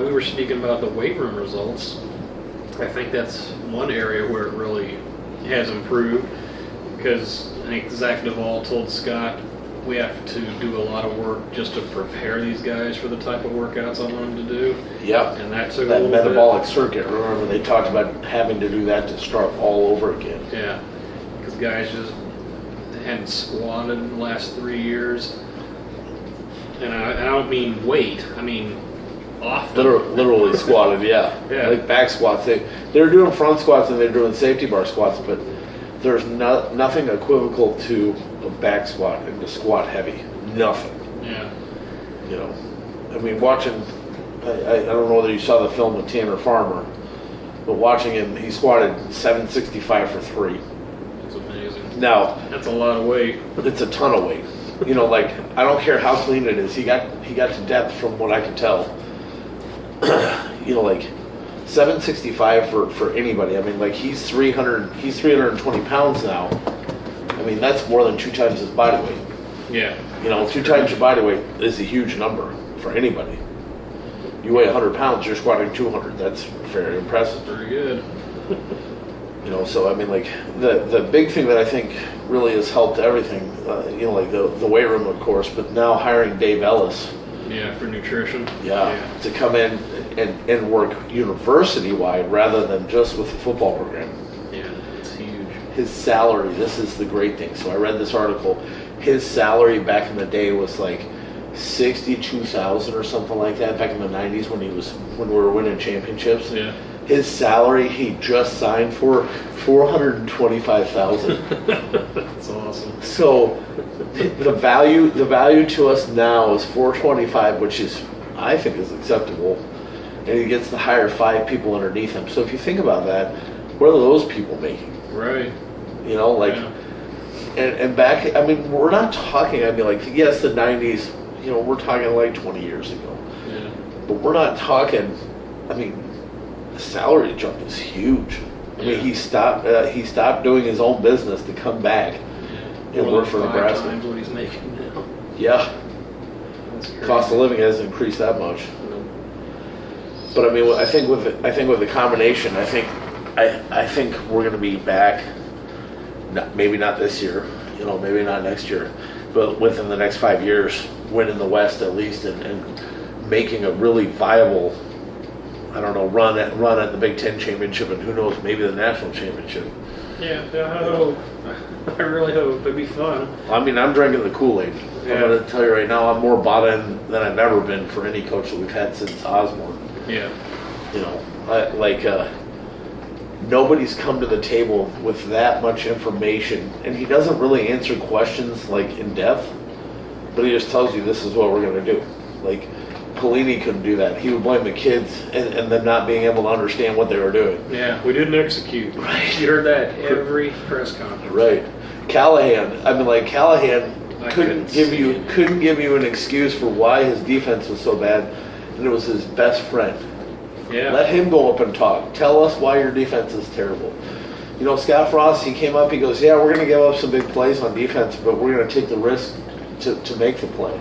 S2: we were speaking about the weight room results. I think that's one area where it really has improved, because I think Zach Duvall told Scott, we have to do a lot of work just to prepare these guys for the type of workouts I want them to do.
S3: Yeah.
S2: And that took
S3: that
S2: a little
S3: metabolic circuit. Remember, they talked about having to do that to start all over again.
S2: Yeah. Because guys just hadn't squatted in the last 3 years. And I don't mean weight. I mean often.
S3: Literally squatted, yeah. Like back squats. They're doing front squats and they're doing safety bar squats, but there's nothing equivocal to a back squat and to squat heavy. Nothing.
S2: Yeah.
S3: I mean, watching, I don't know whether you saw the film with Tanner Farmer, but watching him, he squatted 765 for 3.
S2: That's amazing.
S3: Now,
S2: that's a lot of weight.
S3: It's a ton of weight. Like, I don't care how clean it is. He got to depth from what I could tell. Like 765 for anybody. I mean, like he's 320 pounds now. I mean, that's more than 2 times his body weight.
S2: Yeah.
S3: 2 times your body weight is a huge number for anybody. You weigh 100 pounds, you're squatting 200. That's very impressive.
S2: Very good.
S3: So I mean, like the big thing that I think really has helped everything, like the weight room, of course, but now hiring Dave Ellis.
S2: Yeah, for nutrition.
S3: Yeah, to come in and work university-wide rather than just with the football program.
S2: Yeah, it's huge.
S3: His salary, this is the great thing. So I read this article. His salary back in the day was like $62,000 or something like that back in the 90s when we were winning championships.
S2: Yeah.
S3: His salary he just signed for $425,000.
S2: That's awesome.
S3: So the value to us now is $425,000, which is, I think, is acceptable, and he gets to hire 5 people underneath him. So if you think about that, what are those people making?
S2: Right.
S3: Yeah. And back, I mean, we're not talking. I mean, like, yes, the 90s. We're talking like 20 years ago.
S2: Yeah.
S3: But we're not talking. I mean, the salary jump is huge. I mean, he stopped doing his own business to come back and work for Nebraska.
S2: 5 times what he's making now.
S3: Yeah.
S2: That's crazy.
S3: Cost of living hasn't increased that much. But I mean, I think with the combination, I think we're going to be back. Maybe not this year, maybe not next year, but within the next 5 years, winning the West at least, and making a really viable, run at the Big Ten championship, and who knows, maybe the national championship.
S2: Yeah, I hope. I really hope. It'd be fun.
S3: I mean, I'm drinking the Kool-Aid.
S2: Yeah.
S3: I'm going to tell you right now, I'm more bought in than I've ever been for any coach that we've had since Osborne.
S2: Yeah.
S3: Nobody's come to the table with that much information, and he doesn't really answer questions like in depth, but he just tells you this is what we're going to do. Like, Pelini couldn't do that. He would blame the kids and them not being able to understand what they were doing.
S2: Yeah, we didn't execute.
S3: Right.
S2: You heard that every press conference.
S3: Right. Callahan, Callahan couldn't give you an excuse for why his defense was so bad, and it was his best friend.
S2: Yeah.
S3: Let him go up and talk. Tell us why your defense is terrible. You know, Scott Frost, he came up, he goes, yeah, we're going to give up some big plays on defense, but we're going to take the risk to make the play.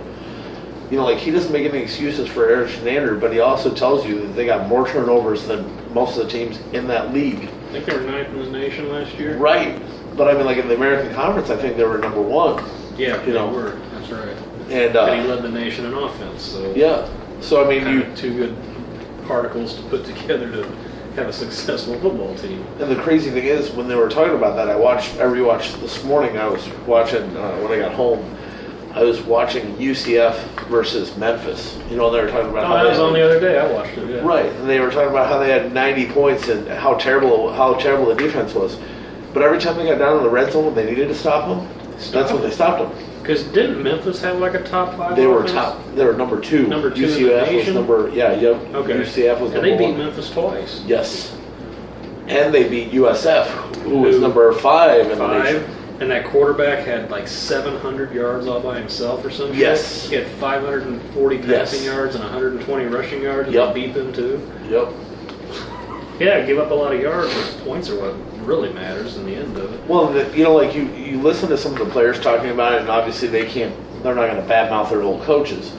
S3: You know, like, he doesn't make any excuses for Eric Shenander, but he also tells you that they got more turnovers than most of the teams in that league.
S2: I think they were 9th in the nation last year.
S3: Right. But, like, in the American Conference, I think they were number 1.
S2: Yeah, they were. That's right.
S3: And
S2: he led the nation in offense. So
S3: yeah. So,
S2: two good particles to put together to have a successful football team.
S3: And the crazy thing is, when they were talking about that, I rewatched this morning. I was watching when I got home. I was watching UCF versus Memphis. You know, they were talking about how
S2: that was on the other day. I watched it. Yeah.
S3: Right, and they were talking about how they had 90 points and how terrible the defense was. But every time they got down in the red zone when they needed to stop them, that's when they stopped them.
S2: Because didn't Memphis have like a top 5?
S3: They were top. They were number 2.
S2: Number 2
S3: UCF
S2: in the nation?
S3: was number. Yeah, yep.
S2: Okay.
S3: UCF was
S2: and
S3: number 1.
S2: they beat Memphis twice.
S3: Yes. And they beat USF, who was number 5 in the nation.
S2: And that quarterback had like 700 yards all by himself or something.
S3: Yes.
S2: He had 540 passing yards and 120 rushing yards, and they beat them too.
S3: Yep.
S2: Yeah, give up a lot of yards, but points are what really matters in the end of it.
S3: Well, you know, like you listen to some of the players talking about it, and obviously they're not going to badmouth their old coaches.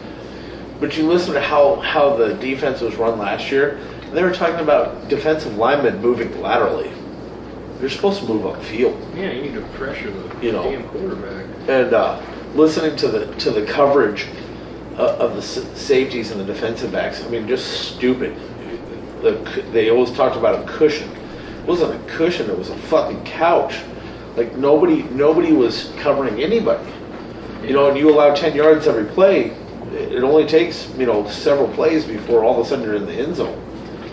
S3: But you listen to how the defense was run last year, and they were talking about defensive linemen moving laterally. You're supposed to move upfield.
S2: Yeah, you need to pressure the damn quarterback.
S3: And listening to the coverage of the safeties and the defensive backs, just stupid. They always talked about a cushion. It wasn't a cushion, it was a fucking couch. Like, nobody was covering anybody. You know, and you allow 10 yards every play, it only takes, several plays before all of a sudden you're in the end zone.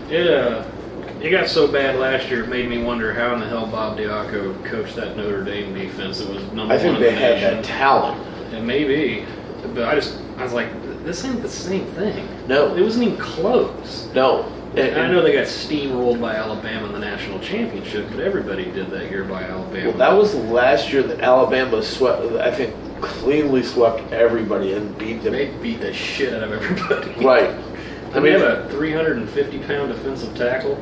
S2: Yeah. It got so bad last year, it made me wonder how in the hell Bob Diaco coached that Notre Dame defense. It was number 1
S3: I think
S2: in
S3: they
S2: the
S3: had
S2: nation.
S3: that talent.
S2: And maybe, but I was like, this ain't the same thing.
S3: No.
S2: It wasn't even close.
S3: No.
S2: And I know they got steamrolled by Alabama in the national championship, but everybody did that year by Alabama.
S3: Well, that was the last year that Alabama cleanly swept everybody and beat them.
S2: They beat the shit out of everybody.
S3: Right.
S2: They have a 350-pound defensive tackle.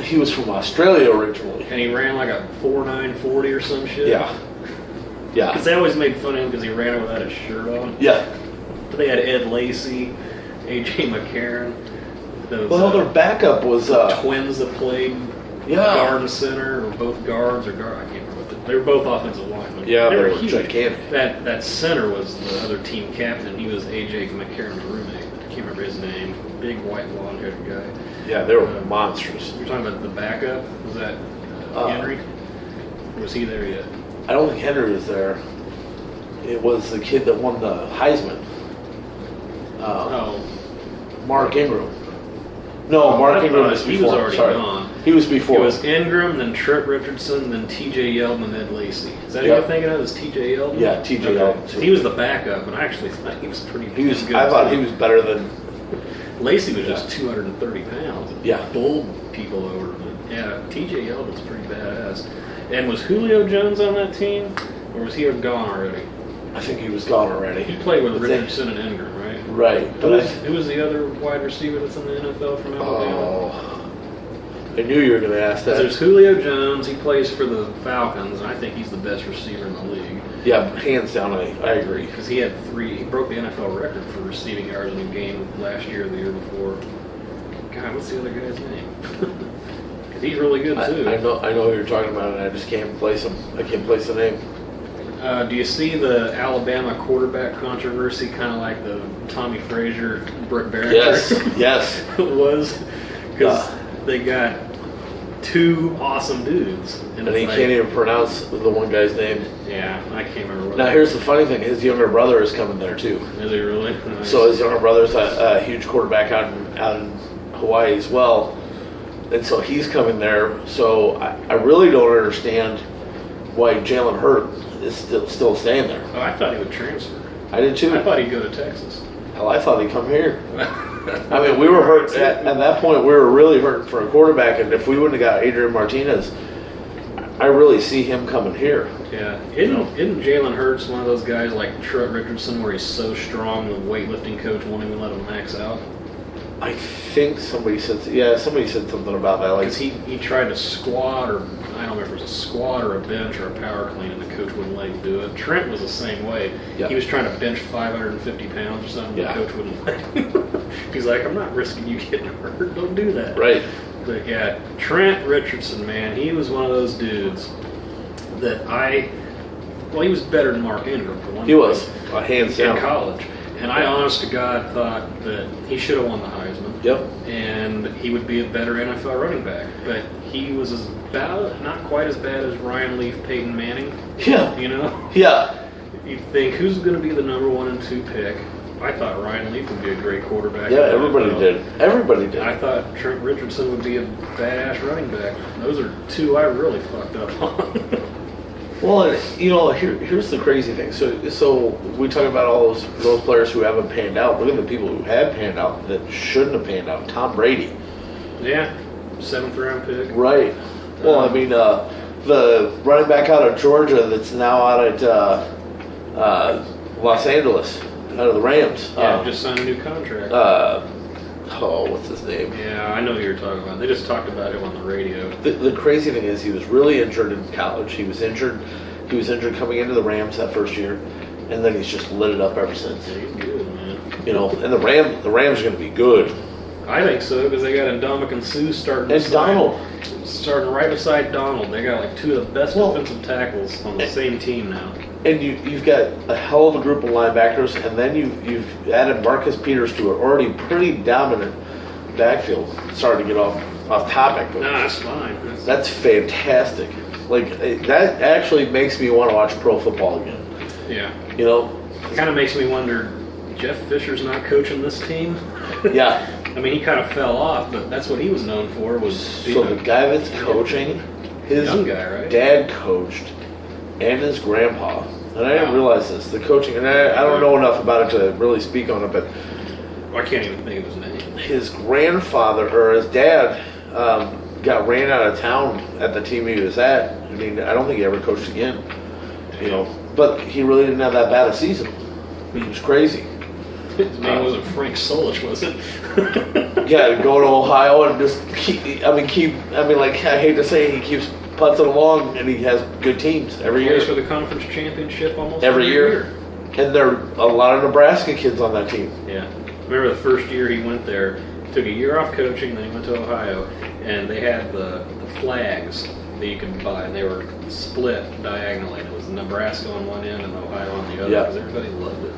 S3: He was from Australia originally.
S2: And he ran like a 4.9 40 or some shit.
S3: Yeah. Yeah.
S2: Because they always made fun of him because he ran it without his shirt on.
S3: Yeah.
S2: But they had Ed Lacy, A.J. McCarron.
S3: Well, their backup was
S2: twins that played guard and center, or both guards or guard. I can't remember what they were both offensive linemen.
S3: Yeah,
S2: they were
S3: huge. Gigantic.
S2: That center was the other team captain. He was A.J. McCarron's roommate. I can't remember his name. Big white blonde-haired guy.
S3: Yeah, they were monstrous.
S2: You're talking about the backup? Was that Henry? Or was he there yet?
S3: I don't think Henry was there. It was the kid that won the Heisman. Mark Ingram. No, Mark Ingram was before.
S2: He was already gone.
S3: He was before.
S2: It was Ingram, then Trent Richardson, then T.J. Yeldon, and Ed Lacy. Is that who you're thinking of? Is T.J. Yeldon?
S3: Yeah, T.J. Yeldon.
S2: So he was the backup, and I actually thought he was pretty good.
S3: I thought he was better than...
S2: Lacy was just 230 pounds.
S3: Yeah.
S2: Bowled people over. But yeah, T.J. Yeldon's pretty badass. And was Julio Jones on that team? Or was he gone already?
S3: I think he was gone already.
S2: He played with Richardson and Ingram, right?
S3: Right.
S2: Who was the other wide receiver that's in the NFL from Alabama?
S3: Oh, I knew you were going to ask that.
S2: There's Julio Jones. He plays for the Falcons, and I think he's the best receiver in the league.
S3: Yeah, hands down, I agree.
S2: Because he broke the NFL record for receiving yards in a game last year or the year before. God, what's the other guy's name? Because he's really good, too.
S3: I know who you're talking about, and I just can't place him. I can't place the name.
S2: Do you see the Alabama quarterback controversy, kind of like the Tommy Frazier, Brooke Barrett?
S3: Yes.
S2: It was. Because they got two awesome dudes.
S3: And he can't even pronounce the one guy's name.
S2: Yeah, I can't remember what.
S3: Now, here's the funny thing. His younger brother is coming there, too.
S2: Is he really? Nice.
S3: So his younger brother's a huge quarterback out in Hawaii as well. And so he's coming there. So I really don't understand why Jalen Hurts is still staying there.
S2: Oh, I thought he would transfer.
S3: I did, too.
S2: I thought he'd go to Texas.
S3: Hell, I thought he'd come here. I mean, we were hurt at that point. We were really hurting for a quarterback, and if we wouldn't have got Adrian Martinez, I really see him coming here.
S2: Yeah, isn't Jalen Hurts one of those guys like Trent Richardson, where he's so strong the weightlifting coach won't even let him max out?
S3: I think somebody said something about that. Like
S2: because he tried to squat, or I don't know if it was a squat or a bench or a power clean, and the coach wouldn't let him do it. Trent was the same way.
S3: Yeah.
S2: He was trying to bench 550 pounds or something.
S3: Yeah.
S2: The coach wouldn't let him. He's like, I'm not risking you getting hurt. Don't do that.
S3: Right.
S2: But yeah, Trent Richardson, man, he was one of those dudes that he was better than Mark Ingram for one thing.
S3: He was, hands down.
S2: In college. And I, honest to God, thought that he should have won the Heisman.
S3: Yep.
S2: And he would be a better NFL running back. But he was not quite as bad as Ryan Leaf, Peyton Manning.
S3: Yeah.
S2: You know?
S3: Yeah.
S2: You think, who's going to be the number 1 and 2 pick? I thought Ryan Leaf would be a great quarterback.
S3: Yeah, everybody did. Everybody did.
S2: I thought Trent Richardson would be a badass running back. Those are two I really fucked up on.
S3: Well, here's the crazy thing. So we talk about all those players who haven't panned out. Look at the people who have panned out that shouldn't have panned out. Tom Brady.
S2: Yeah, 7th round pick.
S3: Right. Well, I mean, the running back out of Georgia that's now out at Los Angeles, out of the Rams.
S2: Yeah, just signed a new contract.
S3: What's his name?
S2: Yeah, I know who you're talking about. They just talked about him on the radio.
S3: The crazy thing is he was really injured in college. He was injured coming into the Rams that first year, and then he's just lit it up ever since.
S2: Yeah, he's good, man.
S3: You know, and the Rams are going to be good.
S2: I think so, because they got Ndamukong Suh starting right beside Donald. They got like 2 of the best defensive tackles on the same team now. And
S3: you've got a hell of a group of linebackers, and then you've added Marcus Peters to an already pretty dominant backfield. Sorry to get off topic, but
S2: no, that's fine.
S3: That's fantastic. Like that actually makes me want to watch pro football again.
S2: Yeah.
S3: You know,
S2: it kind of makes me wonder. Jeff Fisher's not coaching this team.
S3: Yeah.
S2: I mean, he kind of fell off, but that's what he was known for.
S3: So the guy that's coaching, his
S2: young guy, right?
S3: Dad coached, and his grandpa. And I didn't realize this. The coaching, and I don't know enough about it to really speak on it, but
S2: I can't even think of his name.
S3: His grandfather, or his dad, got ran out of town at the team he was at. I mean, I don't think he ever coached again. You know, but he really didn't have that bad a season. He was crazy.
S2: His name wasn't Frank Solich, was it?
S3: Yeah, to go to Ohio and just I hate to say it, he keeps putzing along, and he has good teams every year.
S2: For the conference championship almost
S3: every year. And there are a lot of Nebraska kids on that team.
S2: Yeah. Remember the first year he went there, took a year off coaching, then he went to Ohio, and they had the flags that you could buy, and they were split diagonally. It was Nebraska on one end and Ohio on the other, because everybody loved it.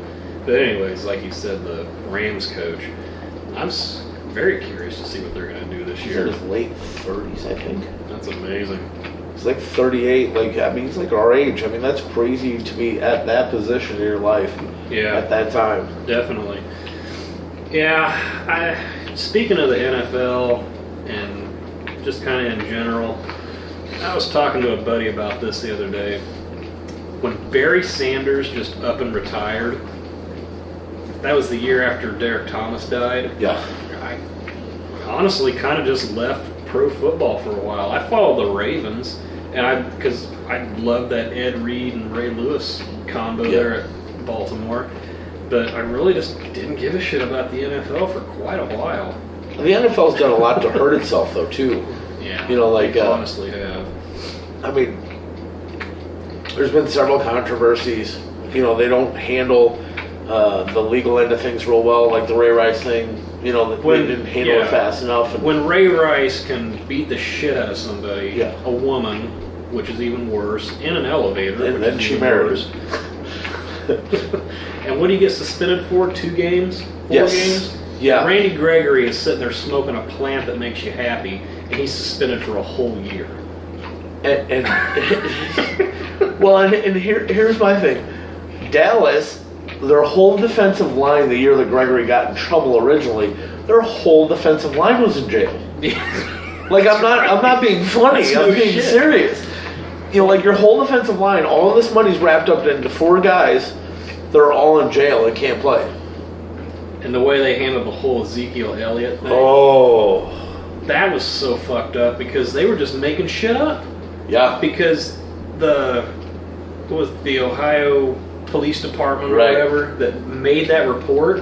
S2: But anyways, like you said, the Rams coach, I'm very curious to see what they're going to do this year.
S3: He's in his late 30s, I think.
S2: That's amazing.
S3: He's like 38. He's like our age. I mean, that's crazy to be at that position in your life.
S2: Yeah.
S3: At that time.
S2: Definitely. Yeah. Speaking of the NFL and just kind of in general, I was talking to a buddy about this the other day. When Barry Sanders just up and retired, that was the year after Derek Thomas died.
S3: Yeah.
S2: I honestly kind of just left pro football for a while. I followed the Ravens, and because I loved that Ed Reed and Ray Lewis combo there at Baltimore, but I really just didn't give a shit about the NFL for quite a while.
S3: The NFL's done a lot to hurt itself, though, too.
S2: Yeah.
S3: You know,
S2: they honestly have.
S3: I mean, there's been several controversies. You know, they don't handle the legal end of things real well, like the Ray Rice thing. You know, they didn't handle it fast enough. And
S2: when Ray Rice can beat the shit out of somebody,
S3: a
S2: woman, which is even worse, in an elevator,
S3: and then she married.
S2: And what do you get suspended for? 2 games? 4 games?
S3: Yeah.
S2: Randy Gregory is sitting there smoking a plant that makes you happy, and he's suspended for a whole year.
S3: And here's my thing. Dallas, their whole defensive line the year that Gregory got in trouble originally, their whole defensive line was in jail. Like I'm not being funny. I'm being serious. You know, like your whole defensive line, all of this money's wrapped up into 4 guys that are all in jail and can't play.
S2: And the way they handled the whole Ezekiel Elliott thing.
S3: Oh.
S2: That was so fucked up because they were just making shit up.
S3: Yeah.
S2: Because the Ohio Police Department or whatever that made that report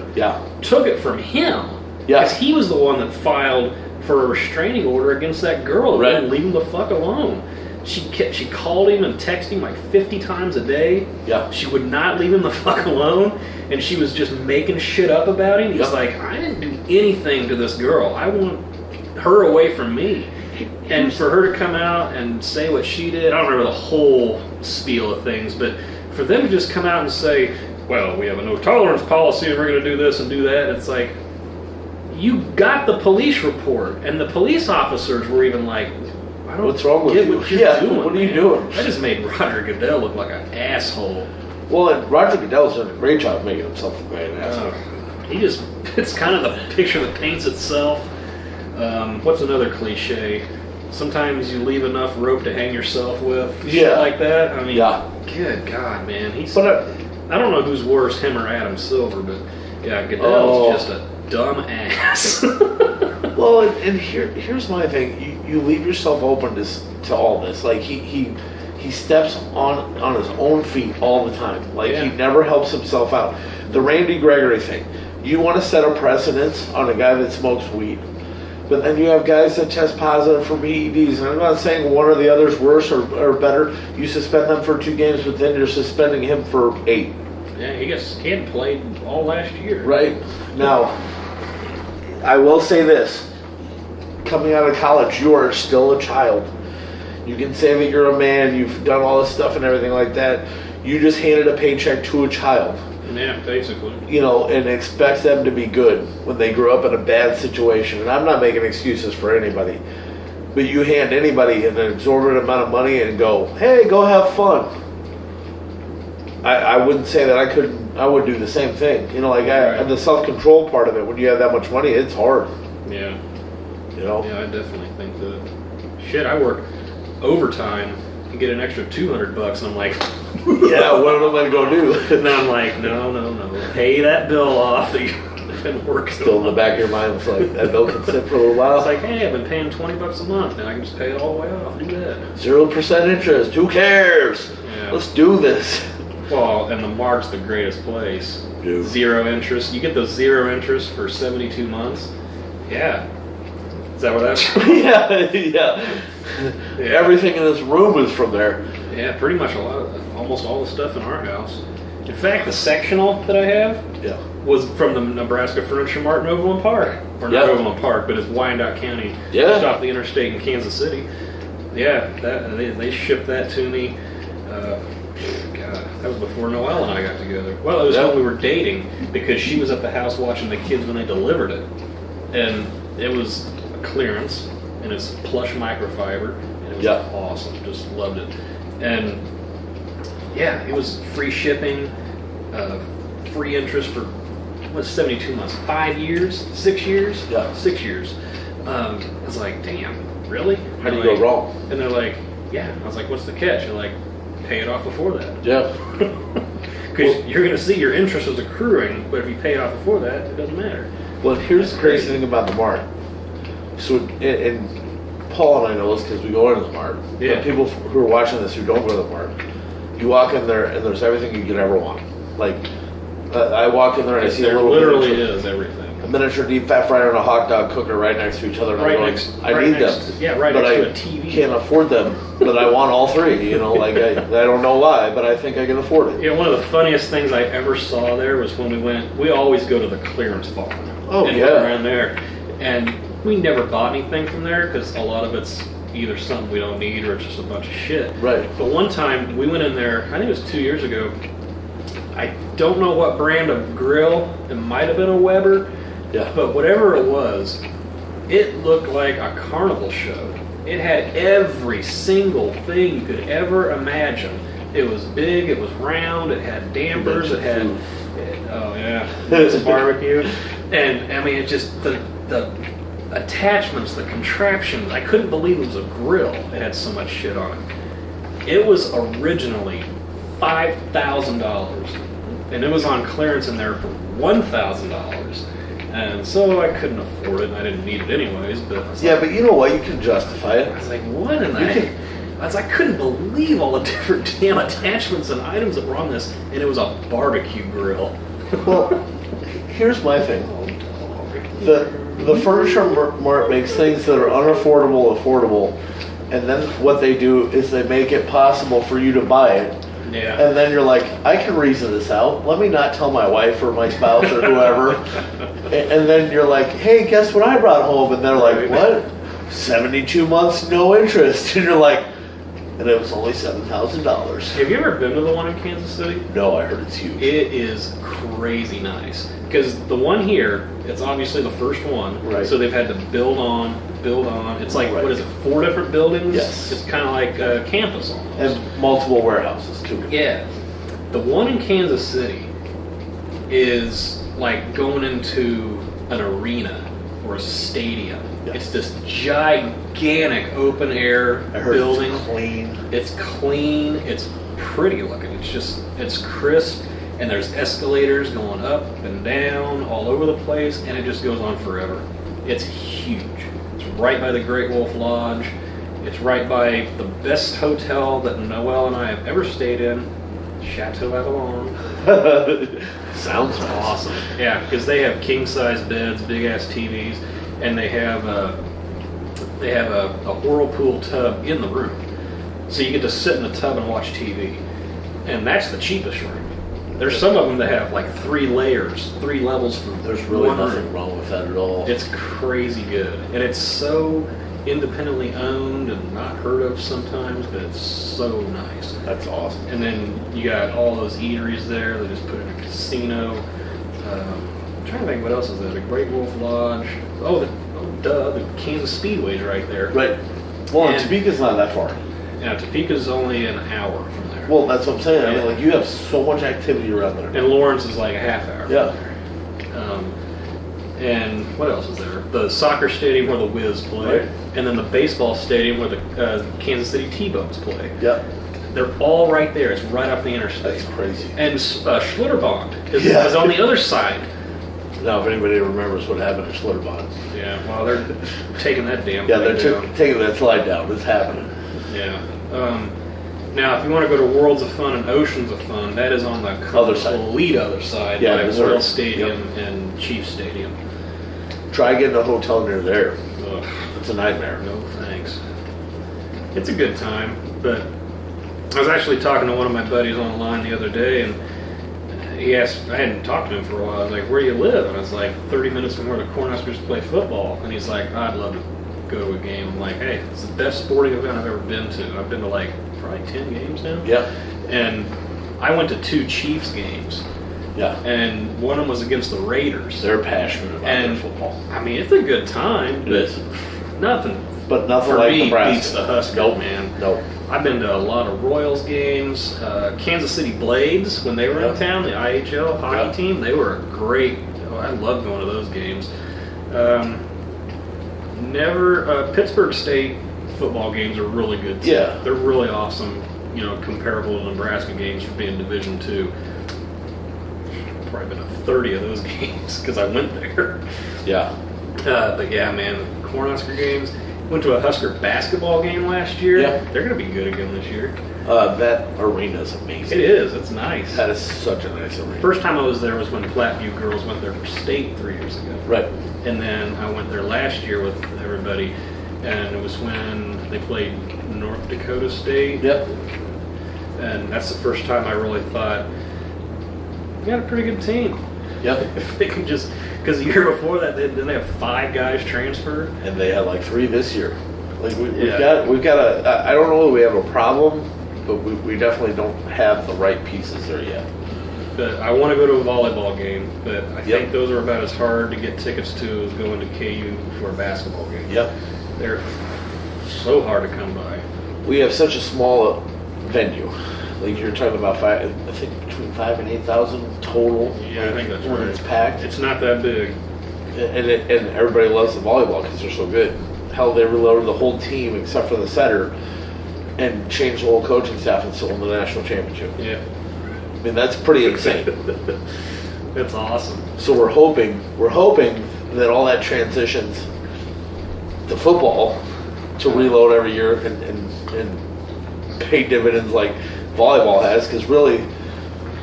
S2: took it from him.
S3: Yeah.
S2: Because he was the one that filed for a restraining order against that girl. Right. Didn't leave him the fuck alone. She called him and texted him like 50 times a day.
S3: Yeah.
S2: She would not leave him the fuck alone, and she was just making shit up about him. He's like, I didn't do anything to this girl. I want her away from me. And for her to come out and say what she did, I don't remember the whole spiel of things, but for them to just come out and say, well, we have a no tolerance policy and we're going to do this and do that, it's like, you got the police report, and the police officers were even like,
S3: what's wrong with you?
S2: What you're doing,
S3: what are you doing?
S2: That just made Roger Goodell look like an asshole.
S3: Well, and Roger Goodell's done a great job making himself look like an asshole.
S2: It's kind of the picture that paints itself. What's another cliche? Sometimes you leave enough rope to hang yourself with. Shit like that. I mean, good God, man. I don't know who's worse, him or Adam Silver, but Goodell's just a dumb ass.
S3: Well, and here's my thing. You leave yourself open to all this. Like he steps on his own feet all the time. Like he never helps himself out. The Randy Gregory thing. You want to set a precedence on a guy that smokes weed, but then you have guys that test positive for PEDs. And I'm not saying one or the other's worse or better. You suspend them for 2 games, but then you're suspending him for 8.
S2: Yeah, he hadn't played all last year.
S3: Right. Now, I will say this. Coming out of college, you are still a child. You can say that you're a man, you've done all this stuff and everything like that. You just handed a paycheck to a child.
S2: Yeah, basically.
S3: And expect them to be good when they grew up in a bad situation. And I'm not making excuses for anybody. But you hand anybody an exorbitant amount of money and go, hey, go have fun. I wouldn't say that I would do the same thing. The self-control part of it, when you have that much money, it's hard.
S2: Yeah.
S3: Yeah,
S2: I definitely think that. Shit, I work overtime and get an extra $200, and I'm like,
S3: yeah, what am I going to do?
S2: And I'm like, no, pay that bill off that you've been working.
S3: Still in the back of your mind, it's like, that bill can sit for a little while.
S2: It's like, hey, I've been paying $20 a month, now I can just pay it all the way off. Do that.
S3: 0% interest, who cares?
S2: Yeah.
S3: Let's do this.
S2: Well, and the Mark's the greatest place.
S3: Dude.
S2: 0 interest. You get those 0 interest for 72 months. Yeah. Is that what that's from?
S3: Yeah. Everything in this room is from there.
S2: Yeah, pretty much almost all the stuff in our house. In fact, the sectional that I have was from the Nebraska Furniture Mart in Overland Park. Or not Overland Park, but it's Wyandotte County. Just off the interstate in Kansas City. Yeah, they shipped that to me. God, that was before Noelle and I got together. Well, it was when we were dating, because she was at the house watching the kids when they delivered it. And it was a clearance, and it's plush microfiber, and it was awesome. Just loved it. And yeah, it was free shipping, free interest for 72 months, 5 years, 6 years?
S3: Yeah.
S2: 6 years. It's like, damn, really?
S3: How do you go wrong?
S2: And they're like, yeah. I was like, what's the catch? They're like, pay it off before that.
S3: Yeah.
S2: Because you're going to see your interest is accruing, but if you pay it off before that, it doesn't matter.
S3: Well, here's the crazy thing about the Mart. So, and Paul and I know this because we go into the Mart.
S2: Yeah.
S3: But people who are watching this who don't go to the Mart, you walk in there and there's everything you could ever want. Like, I walk in there and I see a little
S2: literally is everything.
S3: A miniature deep fat fryer and a hot dog cooker right next to each other. And I need them.
S2: Right
S3: but
S2: next to a TV.
S3: I can't afford them, but I want all 3. I don't know why, but I think I can afford it.
S2: Yeah, one of the funniest things I ever saw there was when we always go to the clearance barn. Around there. And we never bought anything from there because a lot of it's either something we don't need or it's just a bunch of shit.
S3: Right.
S2: But one time we went in there, I think it was 2 years ago. I don't know what brand of grill. It might have been a Weber.
S3: Yeah.
S2: But whatever it was, it looked like a carnival show. It had every single thing you could ever imagine. It was big, it was round, it had dampers, it had it's barbecue. And I mean, it just the attachments, the contraptions. I couldn't believe it was a grill. It had so much shit on it. It was originally $5,000. and it was on clearance in there for $1,000. And so I couldn't afford it, and I didn't need it anyways. But
S3: but you know what? You can justify it.
S2: I was like, what? And I couldn't believe all the different damn attachments and items that were on this, and it was a barbecue grill.
S3: Well, here's my thing. The Furniture Mart makes things that are unaffordable affordable, and then what they do is they make it possible for you to buy it.
S2: Yeah.
S3: And then you're like, I can reason this out. Let me not tell my wife or my spouse or whoever. And then you're like, hey, guess what I brought home? And they're like, what? 72 months, no interest. And you're like, and it was only $7,000.
S2: Have you ever been to the one in Kansas City?
S3: No, I heard it's huge.
S2: It is crazy nice. Because the one here, it's obviously the first one.
S3: Right.
S2: So they've had to build on. It's like,
S3: Right.
S2: what is it, 4 different buildings?
S3: Yes.
S2: It's kind of like a campus almost.
S3: And multiple warehouses, too.
S2: Yeah. The one in Kansas City is like going into an arena or a stadium.
S3: Yeah.
S2: It's this gigantic open air
S3: I heard
S2: building.
S3: it's clean.
S2: It's clean. It's pretty looking. It's crisp. And there's escalators going up and down all over the place. And it just goes on forever. It's huge. It's right by the Great Wolf Lodge. It's right by the best hotel that Noelle and I have ever stayed in, Chateau Avalon.
S3: Sounds nice.
S2: Awesome. Yeah, because they have king-size beds, big-ass TVs, and they have a whirlpool tub in the room. So you get to sit in the tub and watch TV. And that's the cheapest room. There's some of them that have like 3 layers, 3 levels for
S3: There's really
S2: one
S3: nothing
S2: room.
S3: wrong with that at all.
S2: It's crazy good. And it's so independently owned and not heard of sometimes, but it's so nice.
S3: That's awesome.
S2: And then you got all those eateries there. They just put in a casino. I'm trying to think what else is there. The Great Wolf Lodge. The Kansas Speedway's right there.
S3: Right. Well,
S2: And-
S3: Topeka's not that far.
S2: Yeah, Topeka's only an hour from there.
S3: Well, that's what I'm saying. I mean,
S2: Yeah.
S3: like, you have so much activity around there.
S2: And Lawrence is like a half hour.
S3: Yeah.
S2: From there. And what else is there? The soccer stadium where the Wiz play,
S3: Right.
S2: and then the baseball stadium where the Kansas City T-Bones play.
S3: Yep.
S2: They're all right there. It's right off the interstate.
S3: That's crazy.
S2: And Schlitterbahn
S3: Yeah.
S2: is on the other side.
S3: Now, if anybody remembers what happened at Schlitterbahn.
S2: Yeah, well, they're taking that damn
S3: Yeah,
S2: thing
S3: they're
S2: down.
S3: taking that slide down. It's happening.
S2: Yeah. Now, if you want to go to Worlds of Fun and Oceans of Fun, that is on the
S3: Other side.
S2: complete other side,
S3: Yeah,
S2: by
S3: Missouri.
S2: World Stadium and Chiefs Stadium.
S3: Try getting a hotel near there.
S2: Ugh.
S3: It's a nightmare.
S2: No thanks. It's a good time, but I was actually talking to one of my buddies online the other day, and he asked, I hadn't talked to him for a while, I was like, where do you live? And I was like, 30 minutes from where the Cornhuskers play football. And he's like, I'd love to go to a game. I'm like, hey, it's the best sporting event I've ever been to. I've been to like probably 10 games now.
S3: Yep.
S2: And I went to 2 Chiefs games,
S3: Yeah.
S2: and one of them was against the Raiders.
S3: They're passionate about their
S2: And
S3: football.
S2: I mean, it's a good time.
S3: It is.
S2: Nothing
S3: But nothing
S2: for
S3: like
S2: me
S3: Nebraska.
S2: beats the Huskers,
S3: Nope.
S2: man.
S3: Nope.
S2: I've been to a lot of Royals games. Kansas City Blades, when they were in
S3: Yep.
S2: town, the IHL hockey
S3: Yep.
S2: team, they were great. Oh, I love going to those games. Pittsburgh State football games are really good too.
S3: Yeah.
S2: They're really awesome, comparable to Nebraska games for being Division II. Probably been to 30 of those games because I went there.
S3: Yeah.
S2: But yeah, man, Cornhusker games. Went to a Husker basketball game last year.
S3: Yeah.
S2: They're going to be good again this year.
S3: That arena is amazing.
S2: It is. It's nice.
S3: That is such a nice arena.
S2: First time I was there was when Platteview girls went there for state 3 years ago.
S3: Right.
S2: And then I went there last year with everybody, and it was when they played North Dakota State.
S3: Yep.
S2: And that's the first time I really thought, we got a pretty good team.
S3: Yep.
S2: If they can just, because the year before that, didn't they have 5 guys transfer?
S3: And they had like 3 this year. Like we've
S2: Yeah.
S3: got I don't know that we have a problem, but we definitely don't have the right pieces there yet.
S2: But I want to go to a volleyball game, but I think
S3: Yep.
S2: those are about as hard to get tickets to as going to KU for a basketball game.
S3: Yep.
S2: They're so hard to come by.
S3: We have such a small venue. Like you're talking about I think between 5,000 and 8,000 total.
S2: Yeah, I think that's
S3: when
S2: right.
S3: it's packed.
S2: It's not that big.
S3: And everybody loves the volleyball because they're so good. Hell, they reloaded the whole team except for the setter and changed the whole coaching staff and still won the national championship.
S2: Yeah.
S3: I mean, that's pretty insane.
S2: That's awesome.
S3: So we're hoping that all that transitions to football to reload every year and pay dividends like volleyball has, because really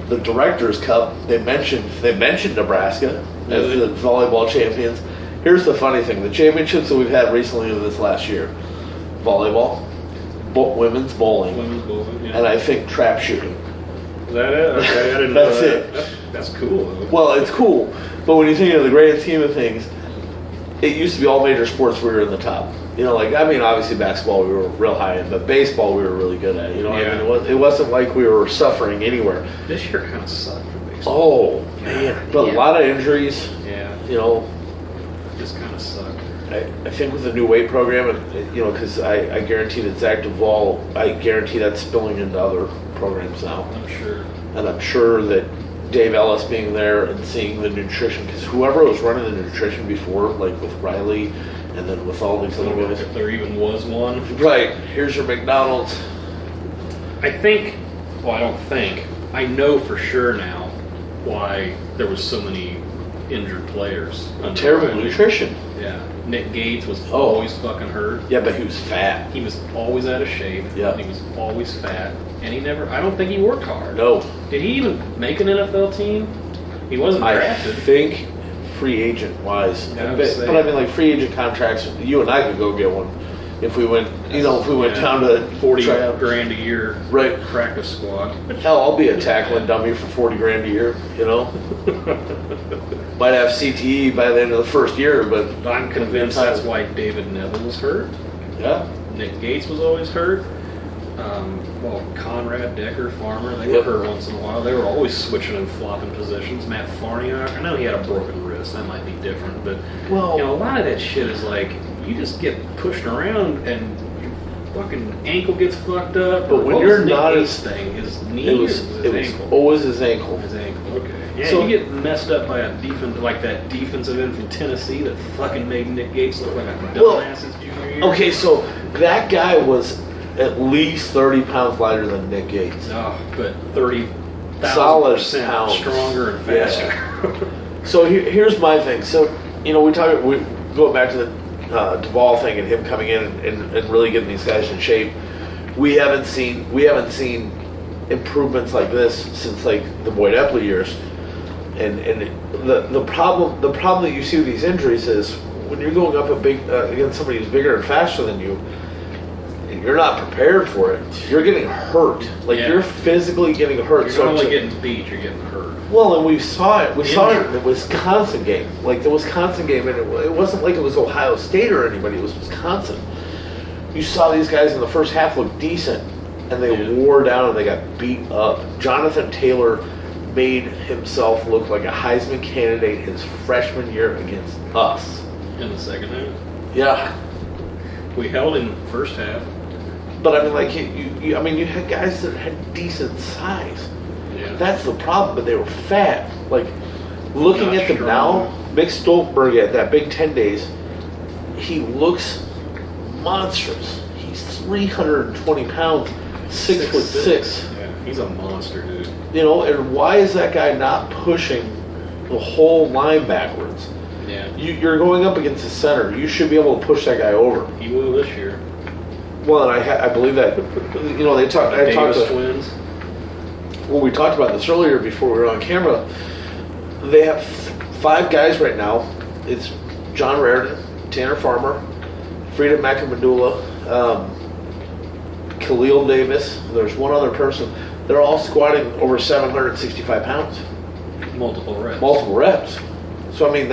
S3: the Directors Cup, they mentioned Nebraska as the volleyball champions. Here's the funny thing: the championships that we've had recently of this last year, volleyball, women's bowling,
S2: yeah.
S3: and I think trap shooting.
S2: Is that it? Okay, I didn't
S3: That's
S2: know
S3: it.
S2: that. That's cool, though.
S3: Well, it's cool, but when you think of the grand scheme of things, it used to be all major sports we were in the top. You know, like, I mean, obviously basketball we were real high in, but baseball we were really good at. You know,
S2: Yeah.
S3: I mean, it wasn't like we were suffering anywhere.
S2: This year kind of sucked for baseball.
S3: Oh man, but a lot of injuries.
S2: Yeah,
S3: You know,
S2: just kind of sucked.
S3: I think with the new weight program, and you know, because I guarantee that Zach Duvall, I guarantee that's spilling into other programs now,
S2: I'm sure.
S3: and I'm sure that Dave Ellis being there and seeing the nutrition, because whoever was running the nutrition before, like with Riley, and then with all these other guys.
S2: If there even was one.
S3: Right, here's your McDonald's.
S2: I think, well, I don't think, I know for sure now why there was so many injured players.
S3: Terrible
S2: Riley.
S3: nutrition.
S2: Yeah. Nick Gates was always fucking hurt.
S3: Yeah, but he was fat.
S2: He was always out of shape.
S3: Yeah.
S2: He was always fat. And he never, I don't think he worked hard.
S3: No.
S2: Did he even make an NFL team? He wasn't
S3: I
S2: drafted.
S3: think free agent wise.
S2: Yeah,
S3: but I mean, like, free agent contracts, you and I could go get one if we went, you know, if we went down to
S2: 40
S3: try out.
S2: grand a year
S3: Right.
S2: practice squad.
S3: Hell, I'll be a tackling dummy for 40 grand a year, you know? Might have CTE by the end of the first year, but
S2: I'm convinced that's why David Neville was hurt.
S3: yeah.
S2: Nick Gates was always hurt. Well, Conrad, Decker, Farmer, they were hurt once in a while. They were always switching and flopping positions. Matt Farniok, I know he had a broken wrist. That might be different. But,
S3: Well,
S2: you know, a lot of that shit is like, you just get pushed around and your fucking ankle gets fucked up.
S3: But when you're not
S2: Gates'
S3: as-
S2: thing, his knee
S3: it
S2: or
S3: was
S2: his ankle?
S3: always his ankle.
S2: His ankle, okay. Yeah,
S3: So-
S2: you get messed up by a defense, like that defensive end from Tennessee that fucking made Nick Gates look like a
S3: Well,
S2: dumbass his junior year.
S3: Okay, so that guy was at least 30 pounds lighter than Nick Gates.
S2: Oh, but 30,000%
S3: Solid pounds.
S2: Stronger and faster.
S3: So here's my thing. So, you know, we go back to the Duvall thing and him coming in and really getting these guys in shape. We haven't seen improvements like this since like the Boyd Epley years. And the problem that you see with these injuries is when you're going up against somebody who's bigger and faster than you, and you're not prepared for it. You're getting hurt. Like you're physically getting hurt.
S2: You're not only getting beat, you're getting hurt.
S3: Well, and we saw it. We saw it in the Wisconsin game. Like the Wisconsin game, and it wasn't like it was Ohio State or anybody. It was Wisconsin. You saw these guys in the first half look decent, and they wore down and they got beat up. Jonathan Taylor made himself look like a Heisman candidate his freshman year against us.
S2: In the second half.
S3: Yeah.
S2: We held him first half.
S3: But I mean, like you had guys that had decent size.
S2: Yeah.
S3: That's the problem. But they were fat. Like looking
S2: Not
S3: at them
S2: strong.
S3: now, Mick Stoltenberg at that Big 10 days, he looks monstrous. He's 320 pounds, 6'6".
S2: Yeah, he's a monster, dude.
S3: You know, and why is that guy not pushing the whole line backwards?
S2: Yeah.
S3: You're going up against the center. You should be able to push that guy over.
S2: He will this year.
S3: Well, and I believe that. You know, I talked
S2: Davis
S3: to
S2: twins.
S3: Well, we talked about this earlier before we were on camera. They have 5 guys right now. It's John Raritan, Tanner Farmer, Frida McAmadula, Khalil Davis. There's one other person. They're all squatting over 765 pounds.
S2: Multiple reps.
S3: Multiple reps. So I mean,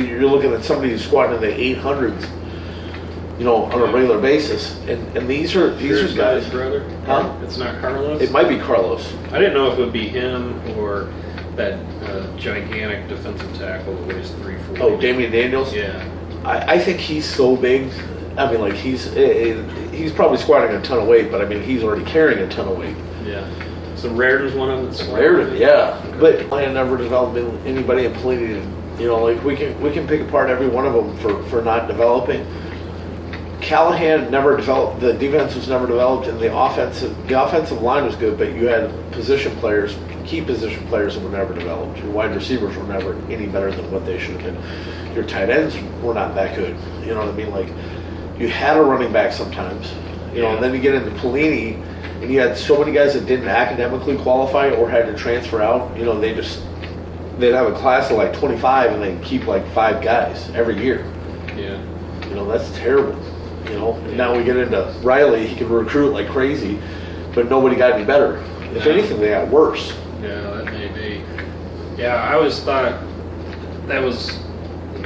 S3: you're looking at somebody who's squatting in the 800s, you know, on a regular basis, and these are guys.
S2: His brother?
S3: Huh?
S2: It's not Carlos?
S3: It might be Carlos.
S2: I didn't know if it would be him or that gigantic defensive tackle that weighs 340.
S3: Oh, Damian Daniels.
S2: Yeah.
S3: I think he's so big. I mean, like he's probably squatting a ton of weight, but I mean he's already carrying a ton of weight.
S2: Yeah. So Raritan's one of them.
S3: Raritan, yeah. Okay. But I never developed anybody in Palladium. You know, like we can pick apart every one of them for not developing. Callahan never developed. The defense was never developed, and the offensive line was good, but you had position players, key position players that were never developed. Your wide receivers were never any better than what they should have been. Your tight ends were not that good. You know what I mean? Like, you had a running back sometimes, you know, and then you get into Pelini, and you had so many guys that didn't academically qualify or had to transfer out. You know, they'd have a class of like 25, and they'd keep like 5 guys every year.
S2: Yeah.
S3: You know, that's terrible. You know, and now we get into Riley. He can recruit like crazy, but nobody got any better. If anything, they got worse.
S2: Yeah, that may be. Yeah, I always thought that was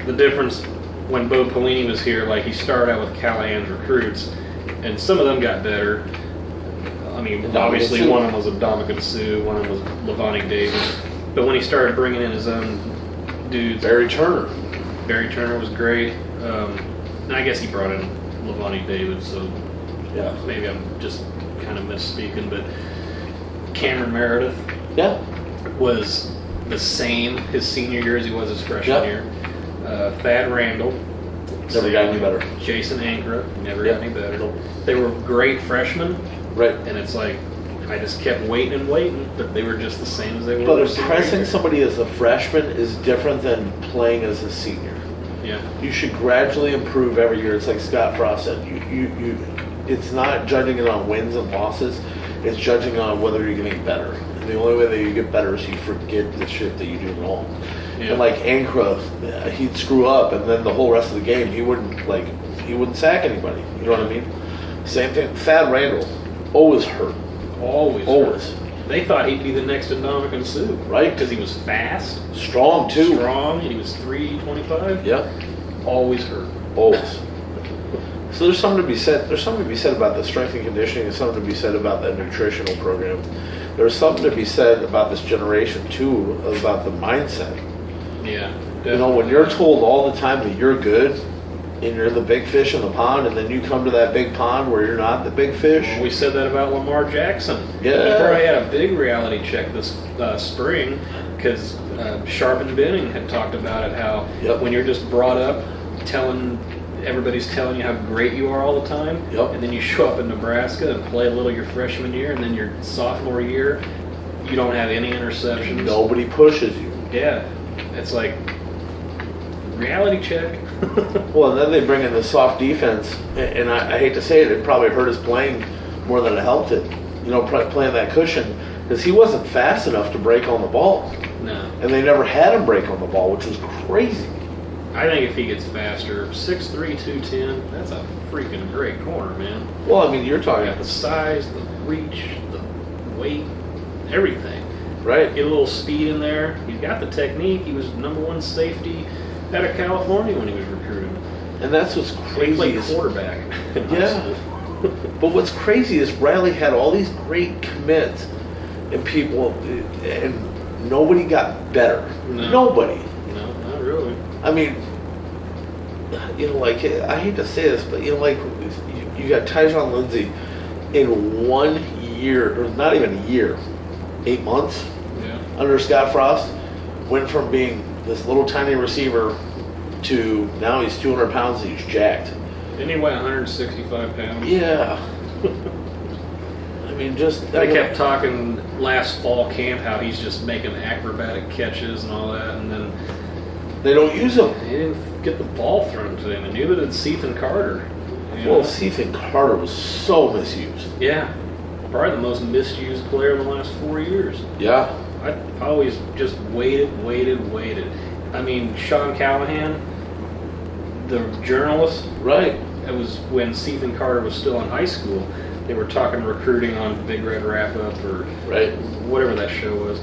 S2: the difference when Bo Pelini was here. Like, he started out with Callahan's recruits, and some of them got better. I mean, obviously one of them was Ndamukong Suh, one of them was Levani Davis. But when he started bringing in his own dudes,
S3: Barry Turner
S2: was great. And I guess he brought in Levani Davis, so
S3: yeah,
S2: maybe I'm just kind of misspeaking. But Cameron Meredith, was the same his senior year as he was his freshman year. Thad Randall
S3: never got any better.
S2: Jason Ankra never got any better. They were great freshmen,
S3: right?
S2: And it's like, I just kept waiting, but they were just the same as they were.
S3: But impressing somebody as a freshman is different than playing as a senior.
S2: Yeah.
S3: You should gradually improve every year. It's like Scott Frost said. It's not judging it on wins and losses. It's judging on whether you're getting better. And the only way that you get better is you forget the shit that you do wrong. Yeah. And like Ankra, he'd screw up, and then the whole rest of the game, he wouldn't sack anybody. You know what I mean? Same thing. Thad Randall, always hurt.
S2: Always.
S3: Always.
S2: They thought he'd be the next Ndamukong Suh.
S3: Right.
S2: Because he was fast.
S3: Strong, too.
S2: And he was 325.
S3: Yep.
S2: Always hurt.
S3: Always. So there's something to be said. There's something to be said about the strength and conditioning, and something to be said about the nutritional program. There's something to be said about this generation, too, about the mindset.
S2: Yeah. Definitely.
S3: You know, when you're told all the time that you're good, and you're the big fish in the pond, and then you come to that big pond where you're not the big fish.
S2: Well, we said that about Lamar Jackson.
S3: Yeah.
S2: He probably had a big reality check this spring, because Sharp and Benning had talked about it, how when you're just brought up everybody's telling you how great you are all the time, and then you show up in Nebraska and play a little your freshman year, and then your sophomore year, you don't have any interceptions.
S3: Nobody pushes you.
S2: Yeah. It's like, reality check.
S3: Well, and then they bring in the soft defense, and I hate to say it, it probably hurt his playing more than it helped it. You know, playing that cushion, because he wasn't fast enough to break on the ball.
S2: No.
S3: And they never had him break on the ball, which was crazy.
S2: I think if he gets faster, 6'3", 210, that's a freaking great corner, man.
S3: Well, I mean, you're talking
S2: about the size, the reach, the weight, everything.
S3: Right.
S2: Get a little speed in there. He's got the technique. He was #1 safety out of California when he was recruited.
S3: And that's what's crazy.
S2: He played quarterback.
S3: Yeah. But what's crazy is Riley had all these great commits, and people, and nobody got better.
S2: No.
S3: Nobody.
S2: No, not really.
S3: I mean, you know, like, I hate to say this, but, you know, like, you got Tyjon Lindsey in 1 year, or not even a year, 8 months under Scott Frost, went from being this little tiny receiver to now he's 200 pounds and he's jacked.
S2: Didn't he weigh 165 pounds?
S3: Yeah. I mean,
S2: They kept talking last fall camp how he's just making acrobatic catches and all that, and then
S3: they don't use him.
S2: He didn't get the ball thrown to him, and neither did Cethan Carter.
S3: Well, Cethan Carter was so misused.
S2: Yeah. Probably the most misused player in the last 4 years.
S3: Yeah.
S2: I always just waited. I mean, Sean Callahan, the journalist.
S3: Right.
S2: It was when Cethan Carter was still in high school. They were talking recruiting on Big Red Wrap-Up or whatever that show was.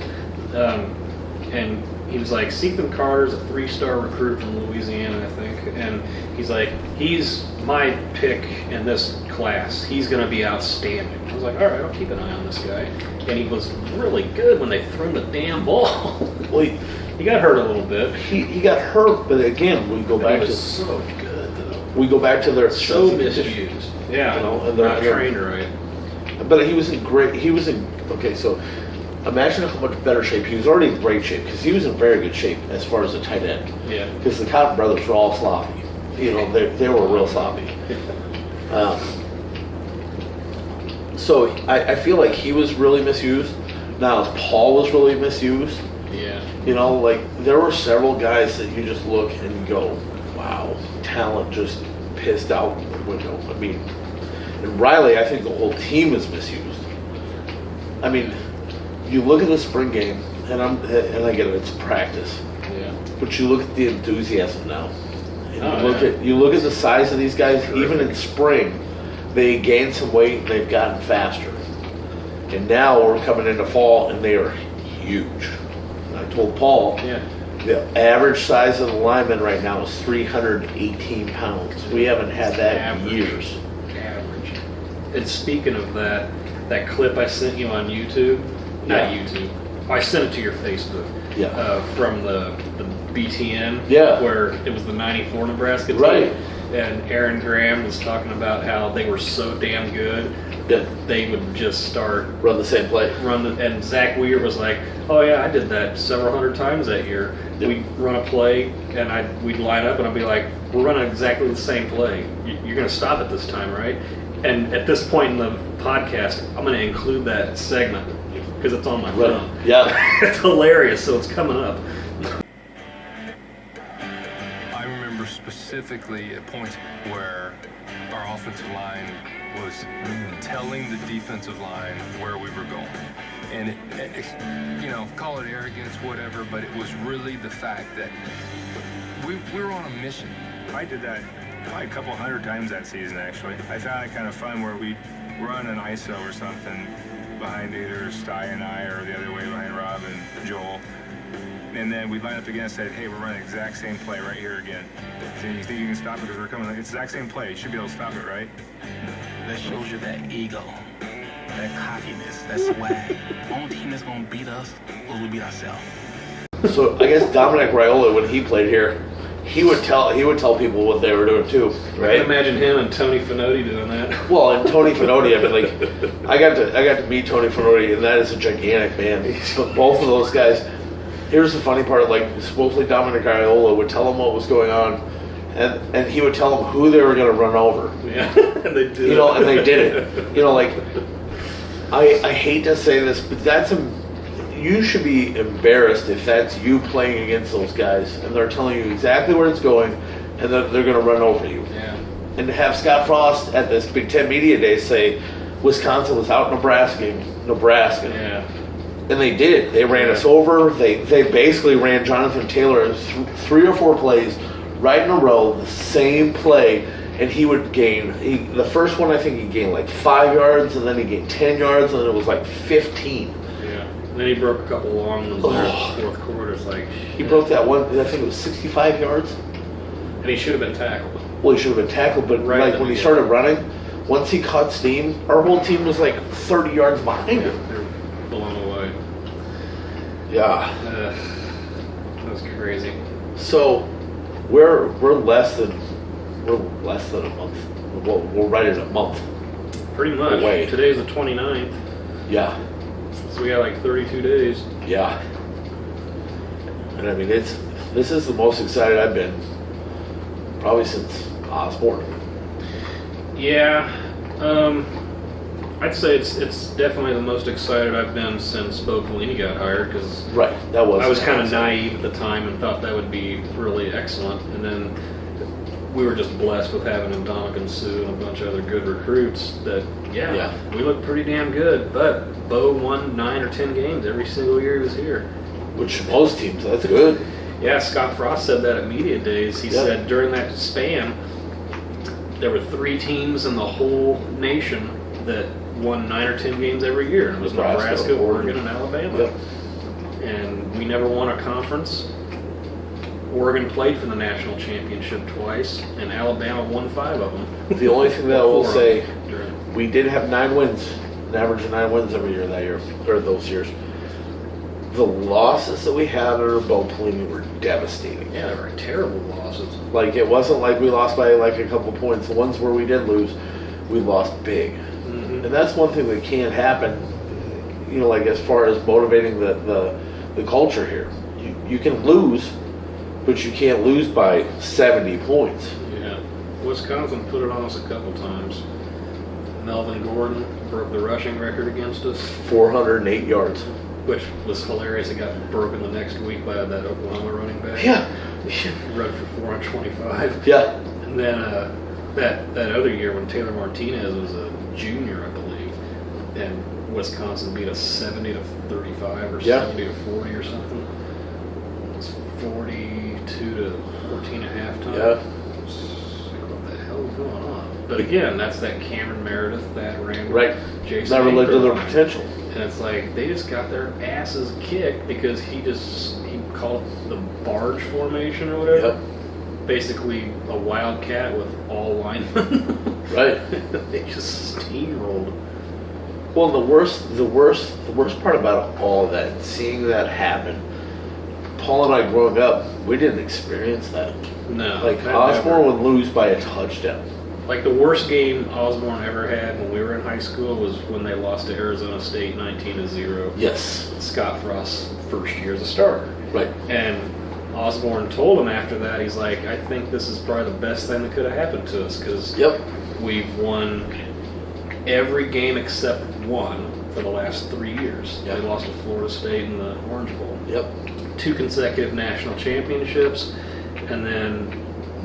S2: And he was like, Cethan Carter's a 3-star recruit from Louisiana, I think. And he's like, he's my pick in this class. He's going to be outstanding. I was like, all right, I'll keep an eye on this guy. And he was really good when they threw him the damn ball.
S3: Well,
S2: he got hurt a little bit.
S3: He got hurt, but again, we go back to
S2: so good though.
S3: We go back to their
S2: so misused. Yeah,
S3: you know, and
S2: not trained right.
S3: But he was in great. Okay, so imagine how much better shape. He was already in great shape because he was in very good shape as far as a tight end.
S2: Yeah.
S3: Because the Cotton brothers were all sloppy. You know, they were real sloppy. So I feel like he was really misused. Now Paul was really misused.
S2: Yeah.
S3: You know, like there were several guys that you just look and go, wow, talent just pissed out the window. I mean, and Riley, I think the whole team is misused. I mean, you look at the spring game, and I get it, it's practice.
S2: Yeah.
S3: But you look at the enthusiasm now. And you look at the size of these guys. Terrific. Even in spring, they gained some weight and they've gotten faster. And now we're coming into fall and they are huge. And I told Paul, the average size of the lineman right now is 318 pounds. We haven't had that in years.
S2: Average. And speaking of that clip I sent you on YouTube, not YouTube, I sent it to your Facebook. Yeah. From the BTN. Yeah. Where it was the '94 Nebraska team. Right. And Aaron Graham was talking about how they were so damn good that they would just start
S3: run the same play.
S2: And Zach Weir was like, "Oh yeah, I did that several hundred times that year. Yep. We'd run a play, and we'd line up, and I'd be like, we're running exactly the same play. You're going to stop it this time, right?" And at this point in the podcast, I'm going to include that segment because it's on my phone.
S3: Yeah.
S2: It's hilarious, so it's coming up.
S4: I remember specifically at points where our offensive line was telling the defensive line where we were going. And, call it arrogance, whatever, but it was really the fact that we were on a mission.
S5: I did that probably a couple hundred times that season, actually. I found it kind of fun where we'd run an ISO or something behind either Sty and I or the other way behind Rob and Joel. And then we'd line up again and say, hey, we're running the exact same play right here again. And you think you can stop it because we're coming? It's the exact same play. You should be able to stop it, right?
S6: That shows you that ego, that cockiness, that swag. Only team that's going to beat us will we beat ourselves.
S3: So I guess Dominic Raiola, when he played here, he would tell people what they were doing too, right?
S2: I can imagine him and Tony Finotti doing that.
S3: Well, and Tony Finotti, I mean, like, I got to meet Tony Finotti, and that is a gigantic man. But both of those guys. Here's the funny part: like, supposedly Dominic Raiola would tell them what was going on, and he would tell them who they were going to run over.
S2: Yeah, and they did.
S3: You know, and they did it. You know, like, I hate to say this, but you should be embarrassed if that's you playing against those guys and they're telling you exactly where it's going and they're going to run over you.
S2: Yeah.
S3: And to have Scott Frost at this Big Ten Media Day say Wisconsin was out Nebraska.
S2: Yeah.
S3: And they did it. They ran us over. They basically ran Jonathan Taylor 3 or 4 plays right in a row, the same play, and he would gain. The first one, I think he gained like 5 yards, and then he gained 10 yards, and then it was like 15.
S2: And then he broke a couple long ones there in the fourth quarter. It's like
S3: he broke that one. I think it was 65 yards.
S2: And he should have been tackled.
S3: Well, he should have been tackled, but like when he started running, once he caught steam, our whole team was like 30 yards behind him.
S2: They're blown away.
S3: Yeah.
S2: That was crazy.
S3: So we're less than a month. We're right at a month.
S2: Pretty much.
S3: Away.
S2: Today's the 29th.
S3: Yeah.
S2: So we got like 32 days.
S3: Yeah. And I mean, this is the most excited I've been probably since Osborne.
S2: Yeah. I'd say it's definitely the most excited I've been since Bo Pelini got hired because
S3: I
S2: was kind of naive at the time and thought that would be really excellent, and then we were just blessed with having Dominican Sue and a bunch of other good recruits that we looked pretty damn good, but Bo won 9 or 10 games every single year he was here.
S3: Which most teams, that's good.
S2: Yeah, Scott Frost said that at Media Days. He said during that span there were 3 teams in the whole nation that won 9 or 10 games every year. And it was Nebraska, Oregon, and Alabama.
S3: Yep.
S2: And we never won a conference. Oregon played for the national championship twice, and Alabama won 5 of them.
S3: The only thing that I will say, we did have 9 wins, an average of 9 wins every year that year, or those years. The losses that we had under Bo Pelini were devastating.
S2: Yeah, they were terrible losses.
S3: Like, it wasn't like we lost by like a couple points. The ones where we did lose, we lost big. Mm-hmm. And that's one thing that can't happen, you know, like as far as motivating the culture here. You can lose, but you can't lose by 70 points.
S2: Yeah. Wisconsin put it on us a couple times. Melvin Gordon broke the rushing record against us,
S3: 408 yards.
S2: which was hilarious. It got broken the next week by that Oklahoma running back.
S3: Yeah.
S2: He run for 425.
S3: Yeah.
S2: And then that other year when Taylor Martinez was a junior, I believe, and Wisconsin beat us 70-35 or 70-40 or something. It was 42-14 at halftime.
S3: Yeah.
S2: What the hell is going on? But again, that's that Cameron Meredith, that Randall,
S3: Right.
S2: Jason
S3: Never lived to their
S2: Ingram.
S3: potential.
S2: And it's like they just got their asses kicked because he called it the barge formation or whatever.
S3: Yep.
S2: Basically a wildcat with all linemen.
S3: Right.
S2: They just steamrolled.
S3: Well, the worst part about all of that, seeing that happen, Paul and I growing up, we didn't experience that.
S2: No.
S3: Like,
S2: that
S3: Osborne
S2: never-
S3: would lose by a touchdown.
S2: Like the worst game Osborne ever had when we were in high school was when they lost to Arizona State 19-0.
S3: Yes.
S2: Scott Frost's first year as a starter.
S3: Right.
S2: And Osborne told him after that, he's like, I think this is probably the best thing that could have happened to us because we've won every game except one for the last 3 years.
S3: Yep.
S2: They lost to Florida State in the Orange Bowl.
S3: Yep.
S2: 2 consecutive national championships, and then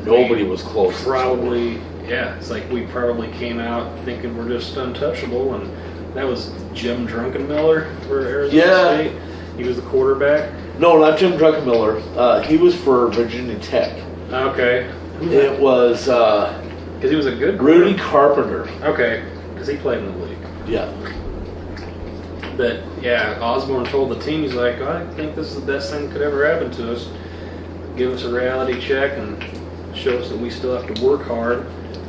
S3: Nobody was close.
S2: probably, it's like we probably came out thinking we're just untouchable, and that was Jim Druckenmiller for Arizona State. He was the quarterback.
S3: No, not Jim Druckenmiller. He was for Virginia Tech.
S2: Okay.
S3: It was
S2: Because he was a good
S3: Rudy Carpenter.
S2: Okay, because he played in the league.
S3: Yeah.
S2: But yeah, Osborne told the team, he's like, I think this is the best thing that could ever happen to us. Give us a reality check and show us that we still have to work hard,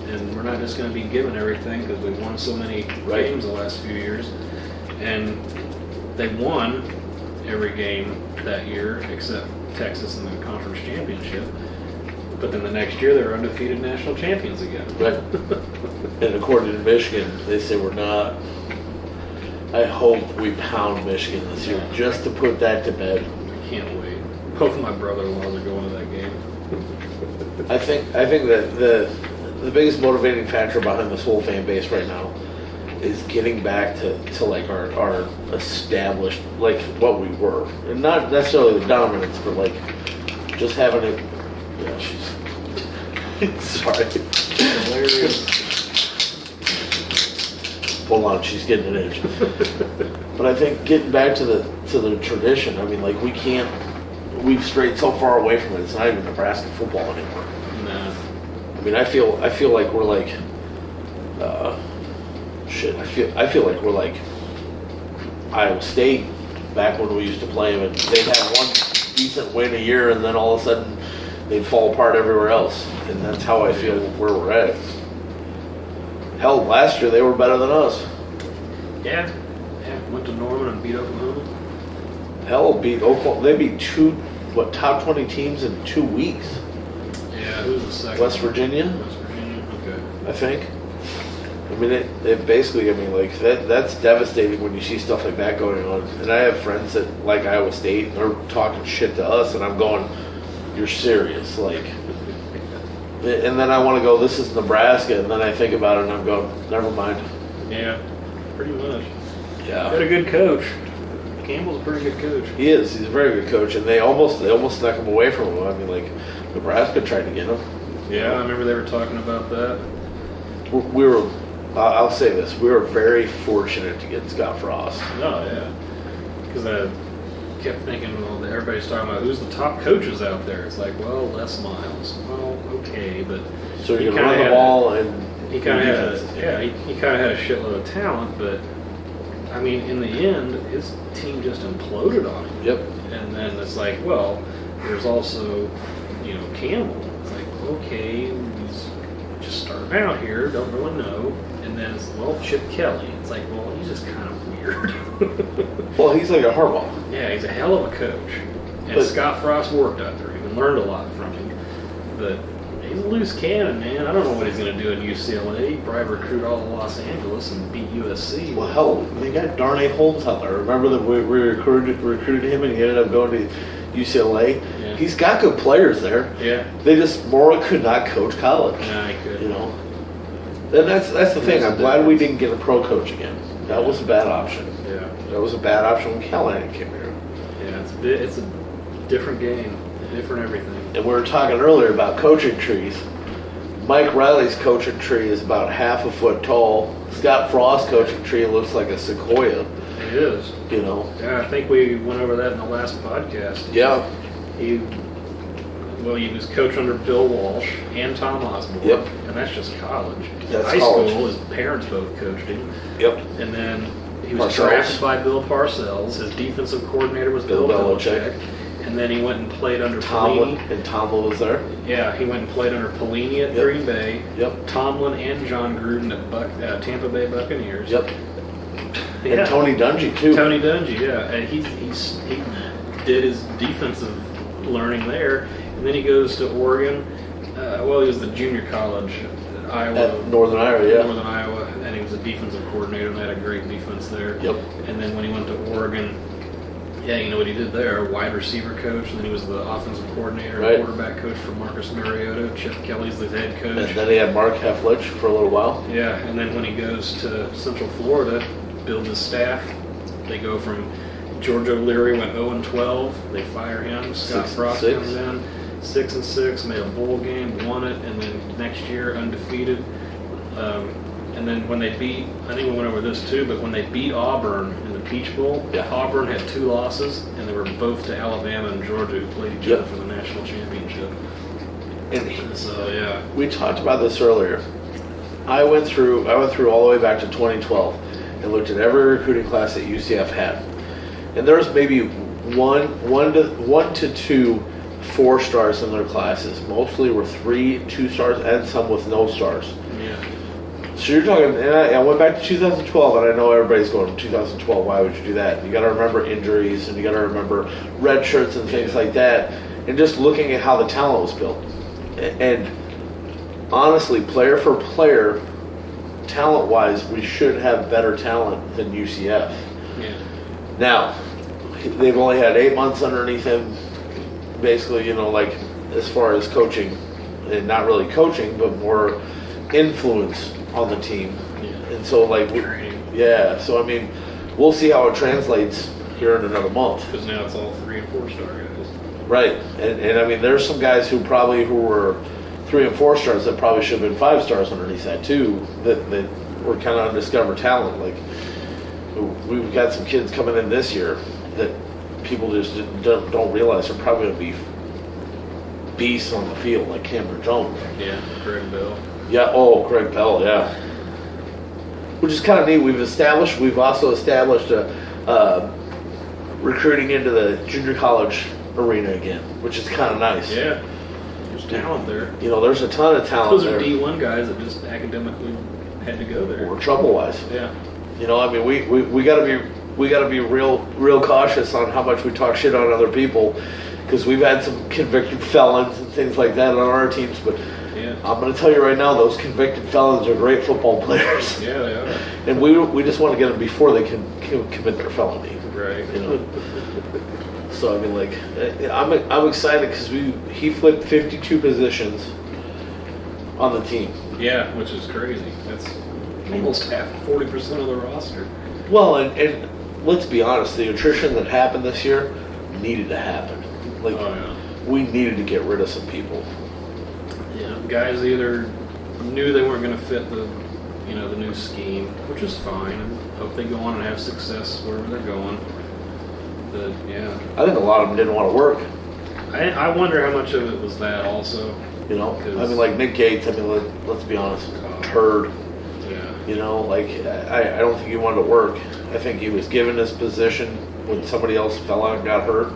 S2: and we're not just going to be given everything because we've won so many games the last few years. And they won every game that year except Texas in the conference championship. But then the next year they were undefeated national champions again.
S3: Right. And according to Michigan, they say we're not. I hope we pound Michigan this year just to put that to bed.
S2: I can't wait. Both of my brother-in-laws are going to that game.
S3: I think that the biggest motivating factor behind this whole fan base right now is getting back to like our established, like what we were, and not necessarily the dominance, but like just having it. Yeah, she's sorry. Hold on, she's getting an itch. But I think getting back to the tradition. I mean, like we've strayed so far away from it. It's not even Nebraska football anymore.
S2: Nah.
S3: I mean, I feel like we're like, shit. I feel like we're like Iowa State back when we used to play them, and they'd have one decent win a year, and then all of a sudden they'd fall apart everywhere else. And that's how I feel where we're at. Hell, last year they were better than us.
S2: Yeah. Went to Norman and beat Oklahoma.
S3: Hell, beat Oklahoma. They beat top 20 teams in 2 weeks.
S2: Yeah, who's the second?
S3: West Virginia,
S2: West Virginia. Okay.
S3: I think. I mean, it basically. I mean, like that's devastating when you see stuff like that going on. And I have friends that like Iowa State, and they're talking shit to us, and I'm going, "You're serious?" Like, and then I want to go, "This is Nebraska," and then I think about it, and I'm going, "Never mind."
S2: Yeah, pretty much.
S3: Yeah.
S2: Got a good coach. Campbell's a pretty good coach.
S3: He is. He's a very good coach, and they almost snuck him away from him. I mean, like Nebraska tried to get him.
S2: Yeah, I remember they were talking about that.
S3: We were. I'll say this: we were very fortunate to get Scott Frost.
S2: Oh yeah, because I kept thinking, well, everybody's talking about who's the top coaches out there. It's like, well, Les Miles. Well, okay, but
S3: So
S2: he
S3: you're gonna run the ball and
S2: he kind of had he kind of had a shitload of talent, but I mean, in the end, his team just imploded on him.
S3: Yep.
S2: And then it's like, well, there's also, Campbell. It's like, okay, he's just starting out here, don't really know. And then it's, well, Chip Kelly. It's like, well, he's just kind of weird.
S3: Well, he's like a Harbaugh.
S2: Yeah, he's a hell of a coach. And
S3: But-
S2: Scott Frost worked under him and learned a lot from him. But he's a loose cannon, man. I don't know what he's going to do at UCLA. He probably recruit all of Los Angeles and beat USC.
S3: Well, hell, they got Darnay Holmes out there. Remember that we recruited him, and he ended up going to UCLA.
S2: Yeah.
S3: He's got good players there.
S2: Yeah.
S3: Mora could not coach college.
S2: Yeah, he could.
S3: You know. And that's the thing. I'm glad we didn't get a pro coach again. That was a bad option.
S2: Yeah.
S3: That was a bad option when Callahan came here.
S2: Yeah, it's a different game, different everything.
S3: And we were talking earlier about coaching trees. Mike Riley's coaching tree is about half a foot tall. Scott Frost's coaching tree looks like a sequoia.
S2: It is.
S3: You know.
S2: Yeah, I think we went over that in the last podcast.
S3: Yeah.
S2: He was coach under Bill Walsh and Tom Osborne.
S3: Yep.
S2: And that's just college.
S3: That's
S2: High
S3: college.
S2: school, his parents both coached him.
S3: Yep.
S2: And then he was
S3: Parcells.
S2: drafted by Bill Parcells. His defensive coordinator was Bill Belichick. And then he went and played under
S3: Tomlin,
S2: Pelini.
S3: and Tomlin was there.
S2: Yeah, he went and played under Pelini at Green Bay.
S3: Yep.
S2: Tomlin and John Gruden at Tampa Bay Buccaneers.
S3: Yep.
S2: Yeah.
S3: And Tony Dungy too.
S2: Tony Dungy, yeah, and he did his defensive learning there, and then he goes to Oregon. He was the junior college at Iowa.
S3: At Northern Iowa, yeah.
S2: Northern Iowa, and he was a defensive coordinator, and they had a great defense there.
S3: Yep.
S2: And then when he went to Oregon, yeah, you know what he did there? Wide receiver coach, and then he was the offensive coordinator,
S3: Right.
S2: quarterback coach for Marcus Mariota. Chip Kelly's the head coach.
S3: And then he had Mark Hefflich for a little while.
S2: Yeah, and then when he goes to Central Florida, build his staff, they go from George O'Leary went 0-12. They fire him. Scott Frost
S3: 6-6.
S2: comes in, 6-6, made a bowl game, won it, and then next year undefeated. And then when they beat, I think we went over this too, but when they beat Auburn in the Peach Bowl,
S3: Yeah.
S2: Auburn had 2 losses, and they were both to Alabama and Georgia, who played each
S3: Yep.
S2: other for the national championship.
S3: And
S2: So yeah,
S3: we talked about this earlier. I went through all the way back to 2012 and looked at every recruiting class that UCF had, and there's maybe one to two 4 stars in their classes. Mostly were 3 2-stars and some with no stars.
S2: yeah,
S3: So you're talking, and I went back to 2012, and I know everybody's going, 2012, why would you do that? You got to remember injuries, and you got to remember red shirts and things like that, and just looking at how the talent was built. And honestly, player for player, talent-wise, we should have better talent than UCF.
S2: yeah.
S3: Now, they've only had 8 months underneath him, basically, like as far as coaching, and not really coaching, but more influence on the team.
S2: Yeah.
S3: And so,
S2: Training.
S3: so I mean, we'll see how it translates here in another month.
S2: Because now it's all 3 and 4 star guys.
S3: Right. And I mean, there's some guys who were 3 and 4 stars that probably should have been 5 stars underneath that too, that were kind of undiscovered talent. Like, we've got some kids coming in this year that people just don't realize are probably going to be beasts on the field, like Cameron Jones.
S2: Yeah, Greg Bell.
S3: Yeah, Greg Bell, yeah. Which is kind of neat. We've also established recruiting into the junior college arena again, which is kind of nice.
S2: Yeah, there's talent there.
S3: There's a ton of talent
S2: Those
S3: there.
S2: are D1 guys that just academically had to go there.
S3: Or trouble-wise.
S2: Yeah.
S3: I mean, we got to be real cautious on how much we talk shit on other people, because we've had some convicted felons and things like that on our teams. But
S2: Yeah.
S3: I'm going to tell you right now, those convicted felons are great football players.
S2: Yeah, they are.
S3: And we just want to get them before they can commit their felony.
S2: Right.
S3: So I mean, I'm excited because he flipped 52 positions on the team.
S2: Yeah, which is crazy. That's almost half, 40% of the roster.
S3: Well, and let's be honest, the attrition that happened this year needed to happen. We needed to get rid of some people.
S2: Yeah, guys either knew they weren't going to fit the new scheme, which is fine, and hope they go on and have success wherever they're going. But yeah,
S3: I think a lot of them didn't want to work.
S2: I wonder how much of it was that also.
S3: I mean, like Nick Gates. I mean, let's be honest, turd.
S2: Yeah.
S3: I don't think he wanted to work. I think he was given his position when somebody else fell out and got hurt,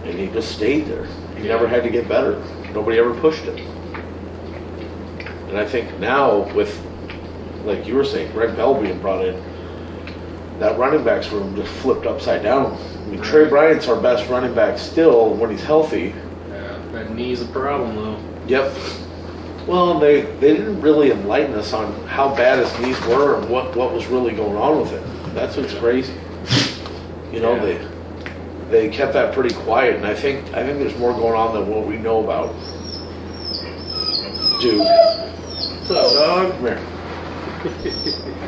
S3: and he just stayed there. He never had to get better. Nobody ever pushed him. And I think now with, like you were saying, Greg Bell being brought in, that running backs room just flipped upside down. I mean, Trey Bryant's our best running back still when he's healthy.
S2: Yeah, that knee's a problem though.
S3: Yep. Well, they didn't really enlighten us on how bad his knees were and what was really going on with it. That's what's crazy. they kept that pretty quiet, and I think there's more going on than what we know about. Dude,
S2: What's up, dog?
S3: come here.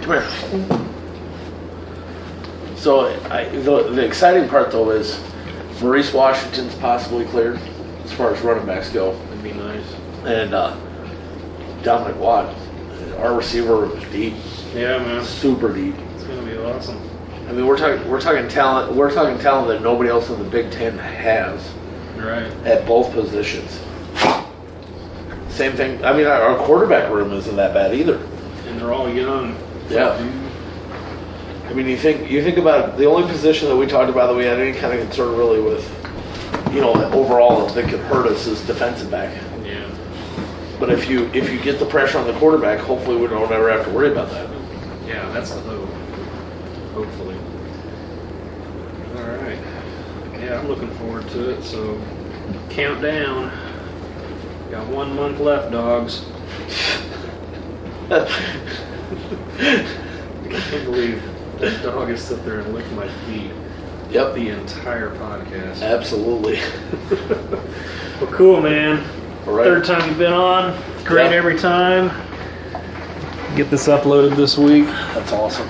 S3: Come here. So the exciting part though is Maurice Washington's possibly cleared as far as running backs go,
S2: That'd be nice.
S3: and Dominic Watt, our receiver, was deep,
S2: Yeah, man.
S3: super deep.
S2: It's gonna be awesome.
S3: I mean, we're talking talent. We're talking talent that nobody else in the Big Ten has
S2: Right.
S3: at both positions. Same thing. I mean, our quarterback room isn't that bad either.
S2: And they're all young.
S3: Yeah. I mean, you think about the only position that we talked about that we had any kind of concern really with, overall that could hurt us is defensive back.
S2: Yeah.
S3: But if you get the pressure on the quarterback, hopefully we don't ever have to worry about that.
S2: Yeah, that's the hope. Hopefully. All right. Yeah, I'm looking forward to it. So, countdown. Got 1 month left, dogs. I can't believe that dog has sit there and licked my feet.
S3: Yep.
S2: The entire podcast.
S3: Absolutely.
S2: Well, cool, man.
S3: All right.
S2: Third time you've been on. Great
S3: Yeah.
S2: every time. Get this uploaded this week.
S3: That's awesome.